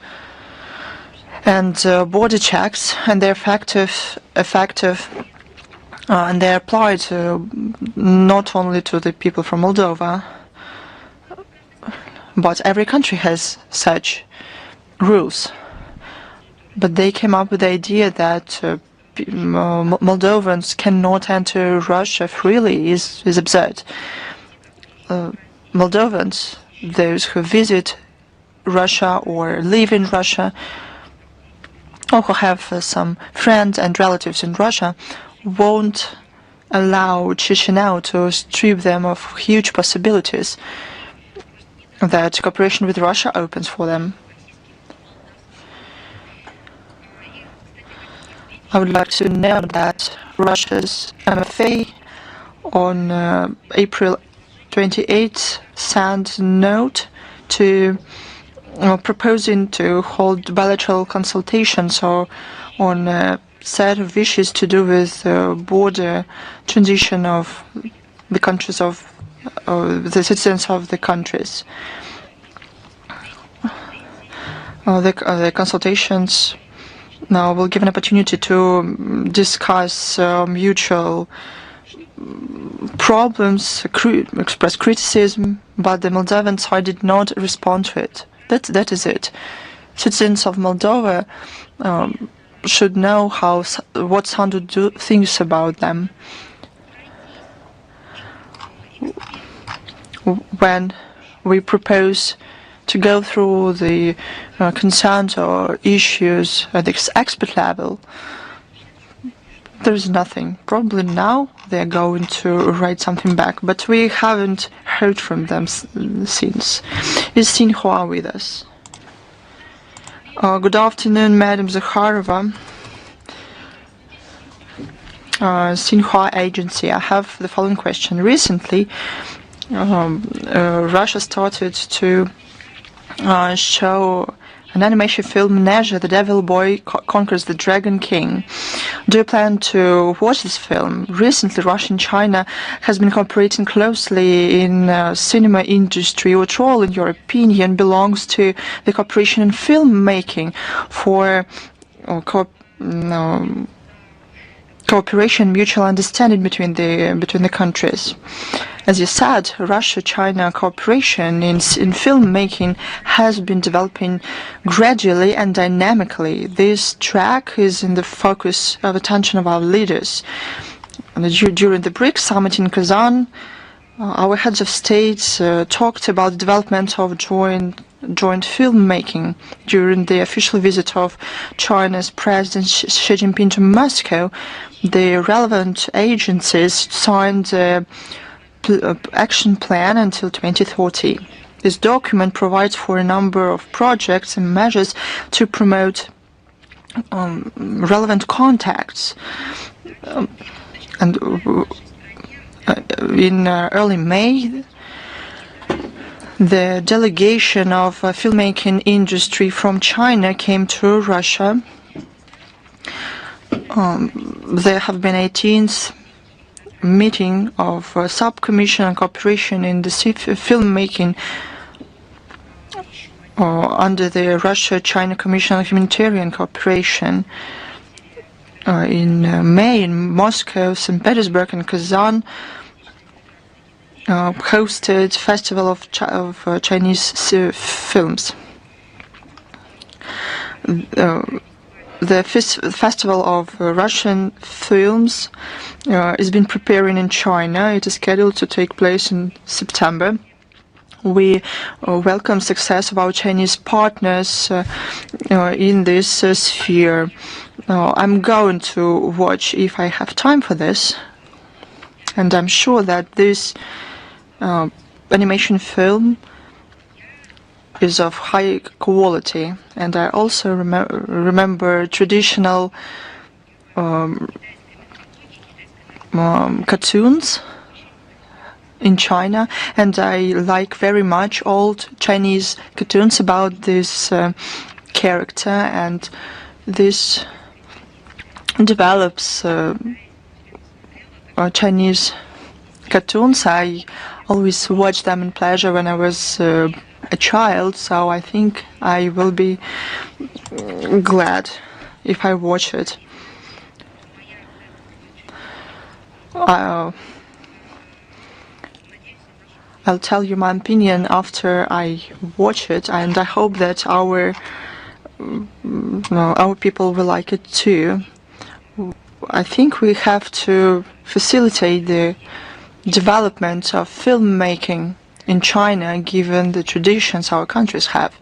and border checks, and they're effective, and they apply to not only to the people from Moldova, but every country has such rules. But they came up with the idea that Moldovans cannot enter Russia freely is absurd. Moldovans, those who visit Russia or live in Russia, or who have some friends and relatives in Russia, won't allow Chisinau to strip them of huge possibilities that cooperation with Russia opens for them. I would like to note that Russia's MFA on April 28 sent a note to proposing to hold bilateral consultations on a set of issues to do with border transition of the countries of the citizens of the countries. The consultations now will give an opportunity to discuss mutual problems, express criticism, but the Moldovan side did not respond to it. That is it. Citizens of Moldova should know what Sandu thinks about them. When we propose to go through the concerns or issues at the expert level. There's nothing. Probably now they're going to write something back, but we haven't heard from them since. Is Xinhua with us? Good afternoon, Madam Zakharova. Xinhua Agency. I have the following question. Recently, Russia started to show an animation film, Nezha, the Devil Boy Conquers the Dragon King. Do you plan to watch this film? Recently, Russia and China has been cooperating closely in cinema industry. What role, in your opinion, belongs to the cooperation in filmmaking for cooperation, mutual understanding between the countries? As you said, Russia-China cooperation in filmmaking has been developing gradually and dynamically. This track is in the focus of attention of our leaders. During the BRICS summit in Kazan, our heads of states talked about the development of joint filmmaking. During the official visit of China's President Xi Jinping to Moscow, the relevant agencies signed a action plan until 2030. This document provides for a number of projects and measures to promote relevant contacts. And in early May, the delegation of filmmaking industry from China came to Russia. There have been 18th meeting of subcommission on cooperation in the filmmaking under the Russia-China Commission on Humanitarian Cooperation. In May, in Moscow, St. Petersburg, and Kazan, hosted Festival of Chinese films. The Festival of Russian Films is been preparing in China. It is scheduled to take place in September. We welcome success of our Chinese partners in this sphere. I'm going to watch if I have time for this, and I'm sure that this animation film is of high quality. And I also remember traditional cartoons in China, and I like very much old Chinese cartoons about this character, and this develops Chinese cartoons. I always watched them in pleasure when I was a child, so I think I will be glad if I watch it. I'll tell you my opinion after I watch it, and I hope that our people will like it too. I think we have to facilitate the development of filmmaking in China, given the traditions our countries have.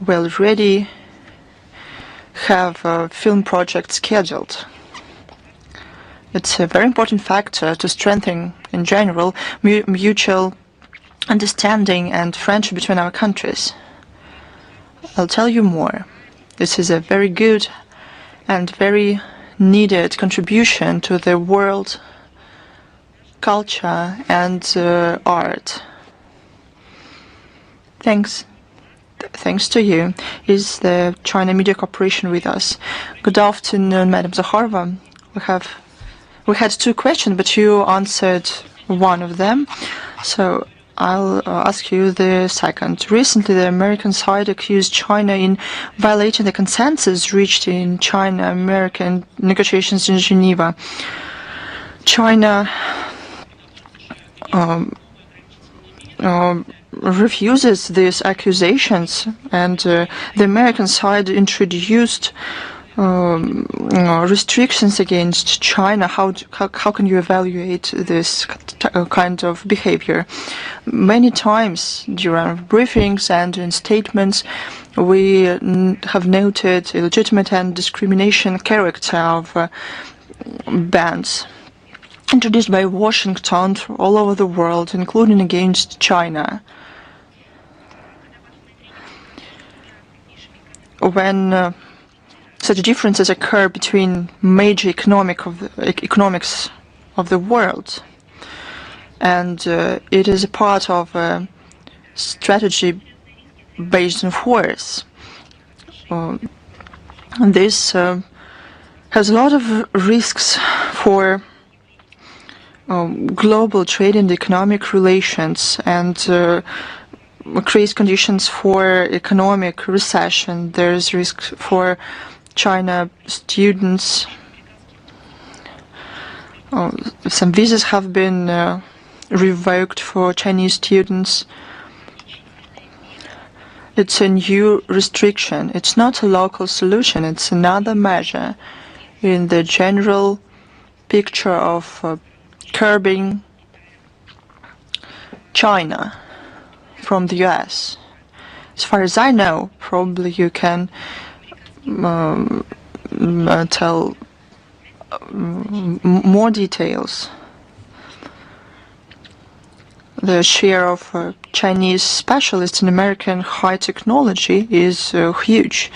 We already have a film project scheduled. It's a very important factor to strengthen, in general, mutual understanding and friendship between our countries. I'll tell you more. This is a very good and very needed contribution to the world culture and art. Thanks to you. Is the China Media Corporation with us? Good afternoon, Madam Zakharova. We had two questions, but you answered one of them, so I'll ask you the second. Recently, the American side accused China in violating the consensus reached in China-American negotiations in Geneva. China refuses these accusations, and the American side introduced restrictions against China, how can you evaluate this kind of behavior? Many times during briefings and in statements, we have noted illegitimate and discrimination character of bans introduced by Washington all over the world, including against China. When such differences occur between major economics of the world, and it is a part of a strategy based on force. This has a lot of risks for global trade and economic relations, and creates conditions for economic recession. There is risk for China students. Some visas have been revoked for Chinese students. It's a new restriction. It's not a local solution. It's another measure in the general picture of curbing China from the US. As far as I know, probably you can tell more details. The share of Chinese specialists in American high technology is huge.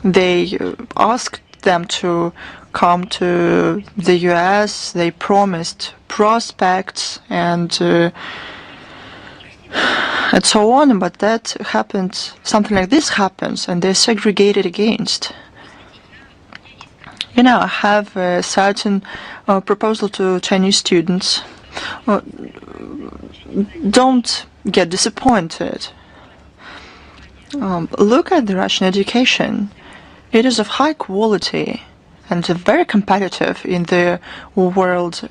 They asked them to come to the US. They promised prospects and so on, but that happened, something like this happens, and they're segregated against. You know, I have a certain proposal to Chinese students. Don't get disappointed. Look at the Russian education. It is of high quality and very competitive in the world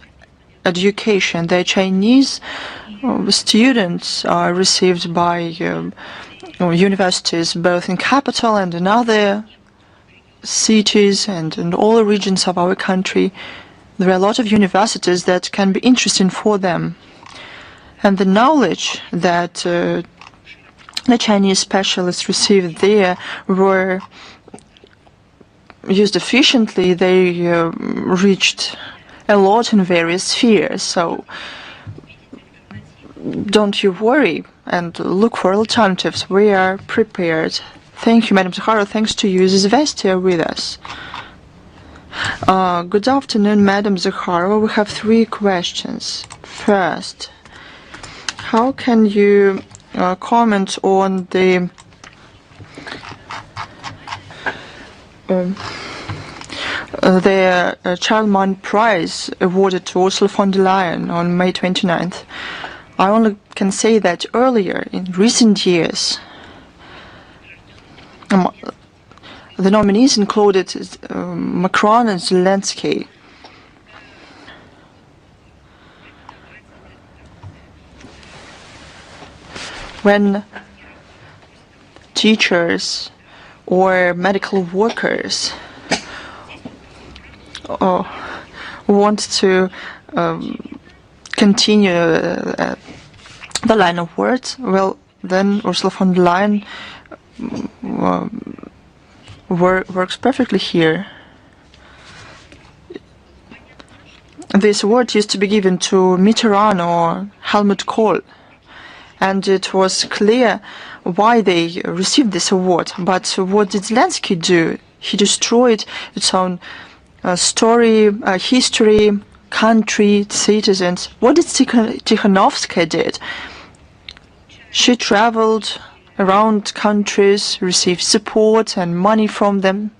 education. The Chinese students are received by universities both in capital and in other cities and in all regions of our country. There are a lot of universities that can be interesting for them. And the knowledge that the Chinese specialists received there were used efficiently. They reached a lot in various spheres. So don't you worry and look for alternatives. We are prepared. Thank you, Madam Zakharova. Thanks to you. This is Vestia with us. Good afternoon, Madam Zakharova. We have 3 questions. First, how can you comment on the Child Prize awarded to Ursula von der Leyen on May 29th? I only can say that earlier, in recent years, the nominees included Macron and Zelensky. When teachers or medical workers want to continue the line of words, well, then Ursula von der Leyen works perfectly here. This award used to be given to Mitterrand or Helmut Kohl, and it was clear why they received this award. But what did Zelensky do? He destroyed its own story, history, country, citizens. What did Tikhanovskaya did? She traveled around countries, received support and money from them,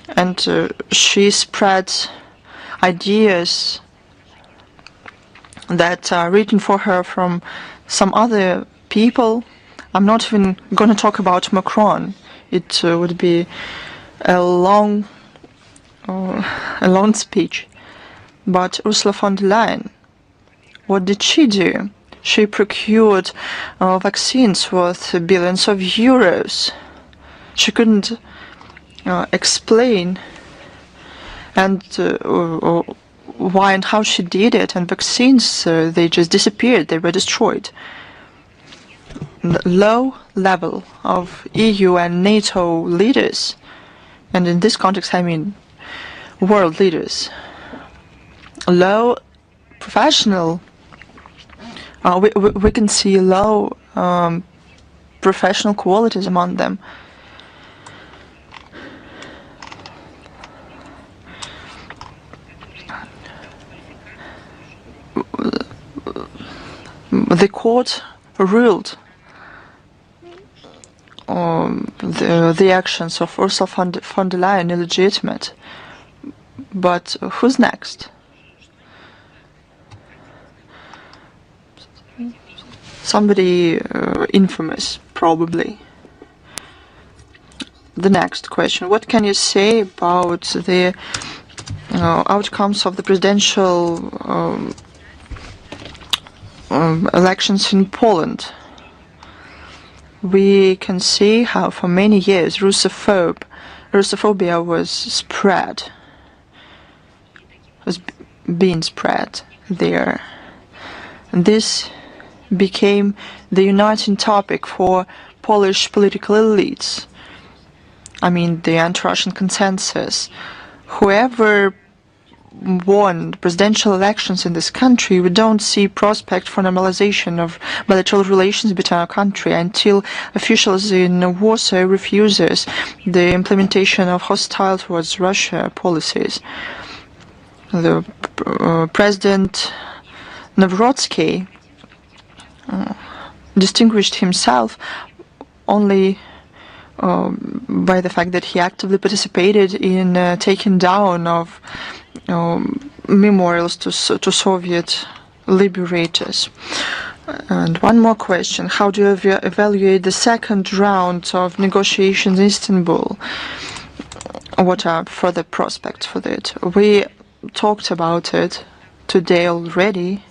and she spread ideas that are written for her from some other people. I'm not even going to talk about Macron. It would be a long speech. But Ursula von der Leyen, what did she do? She procured vaccines worth billions of euros. she couldn't explain and why and how she did it. And vaccines, they just disappeared. They were destroyed. Low level of EU and NATO leaders, and in this context I mean world leaders, low professional, we can see low professional qualities among them. The court ruled the actions of Ursula von der Leyen illegitimate. But who's next? Somebody infamous, probably. The next question: what can you say about the outcomes of the presidential elections in Poland? We can see how for many years Russophobia was being spread there. And this became the uniting topic for Polish political elites. I mean, the anti-Russian consensus. Whoever won the presidential elections in this country, we don't see prospect for normalization of bilateral relations between our country until officials in Warsaw refuses the implementation of hostile towards Russia policies. The President Nawrocki distinguished himself only by the fact that he actively participated in taking down of memorials to Soviet liberators. And one more question: how do you evaluate the second round of negotiations in Istanbul? What are further prospects for that? We talked about it today already.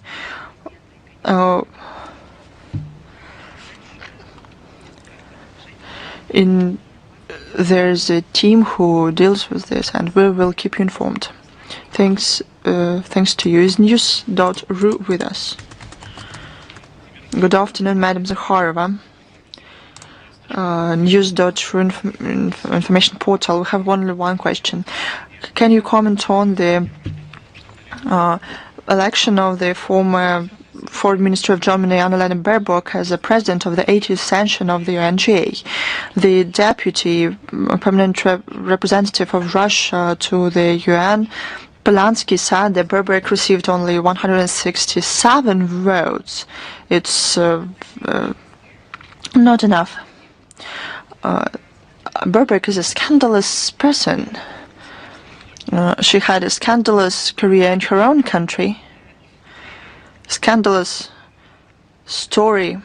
There's a team who deals with this, and we will keep you informed. Thanks to you. Is news.ru with us? Good afternoon, Madam Zakharova. News.ru information portal. We have only one question. Can you comment on the election of the former Foreign Minister of Germany, Annalena Baerbock, as a president of the 80th session of the UNGA? The deputy permanent representative of Russia to the UN, Polanski, said that Baerbock received only 167 votes. It's not enough. Baerbock is a scandalous person. She had a scandalous career in her own country. Scandalous story.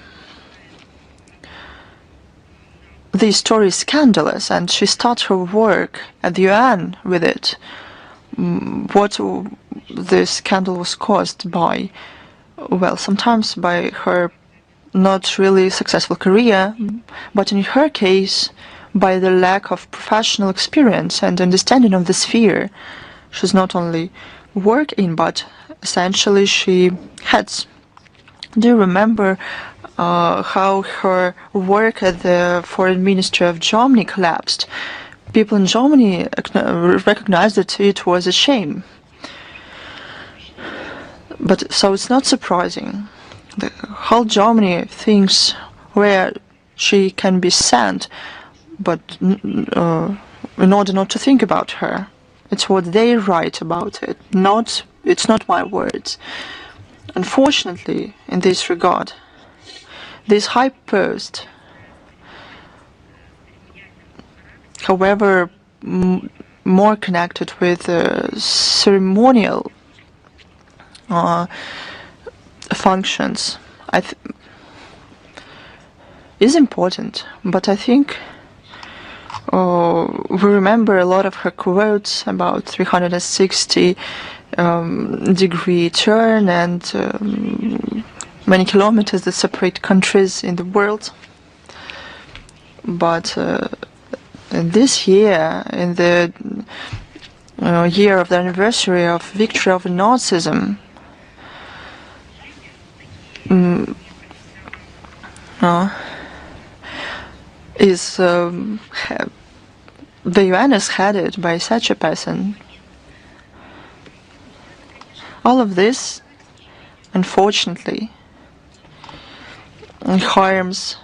The story is scandalous, and she started her work at the UN with it. What the scandal was caused by? Well, sometimes by her not really successful career, but in her case, by the lack of professional experience and understanding of the sphere. She's not only working, but essentially she heads. Do you remember how her work as the foreign minister of Germany collapsed? People in Germany recognized that it was a shame. But so it's not surprising. The whole Germany thinks where she can be sent, but in order not to think about her. It's what they write about it. It's not my words. Unfortunately, in this regard, this high post, however more connected with ceremonial functions, is important. But I think we remember a lot of her quotes about 360-degree turn and many kilometers that separate countries in the world. But this year, in the year of the anniversary of victory of Nazism, the UN is headed by such a person. All of this, unfortunately, harms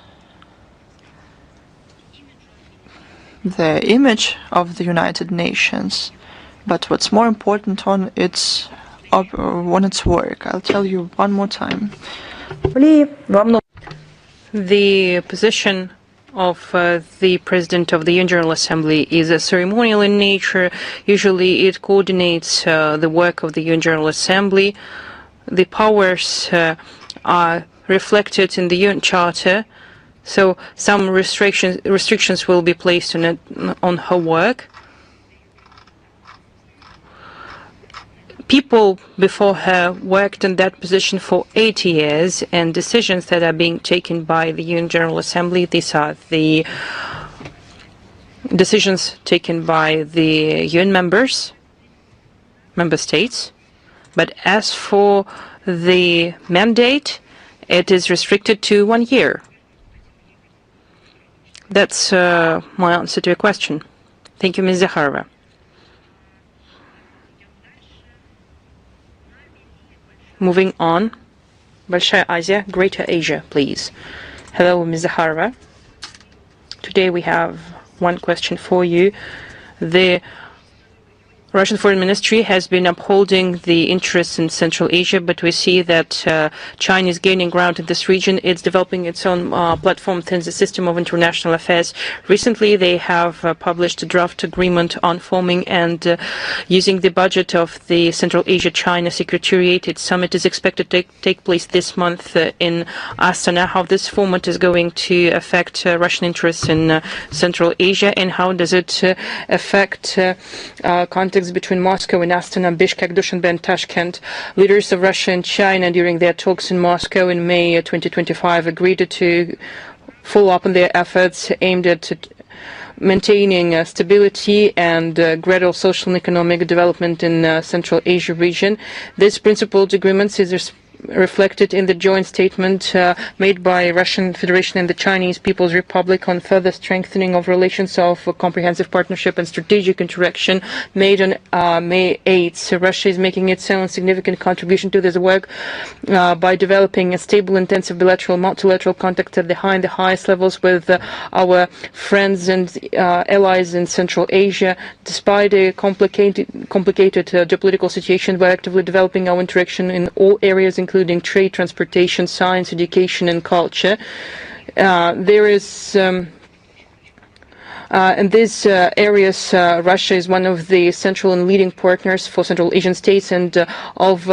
the image of the United Nations, but what's more important on its work. I'll tell you one more time. The position of the President of the UN General Assembly is ceremonial in nature. Usually it coordinates the work of the UN General Assembly. The powers are reflected in the UN Charter, so some restrictions will be placed on her work. People before her worked in that position for 8 years, and decisions that are being taken by the UN General Assembly, these are the decisions taken by the UN member states. But as for the mandate, it is restricted to 1 year. That's my answer to your question. Thank you, Ms. Zakharova. Moving on, Большая Азия, Greater Asia, please. Hello, Ms. Zakharova. Today we have one question for you. The Russian Foreign Ministry has been upholding the interests in Central Asia, but we see that China is gaining ground in this region. It's developing its own platform within the system of international affairs. Recently, they have published a draft agreement on forming and using the budget of the Central Asia-China Secretariat. Its summit is expected to take place this month in Astana. How this format is going to affect Russian interests in Central Asia, and how does it affect contacts between Moscow and Astana, Bishkek, Dushanbe, and Tashkent? Leaders of Russia and China, during their talks in Moscow in May 2025, agreed to follow up on their efforts aimed at maintaining stability and gradual social and economic development in Central Asia region. This principled agreement is reflected in the joint statement made by Russian Federation and the Chinese People's Republic on further strengthening of relations of comprehensive partnership and strategic interaction made on May 8th. Russia is making its own significant contribution to this work by developing a stable, intensive bilateral, multilateral contact at the highest levels with our friends and allies in Central Asia. Despite a complicated geopolitical situation, we're actively developing our interaction in all areas, including trade, transportation, science, education, and culture. There is in these areas, Russia is one of the central and leading partners for Central Asian states and of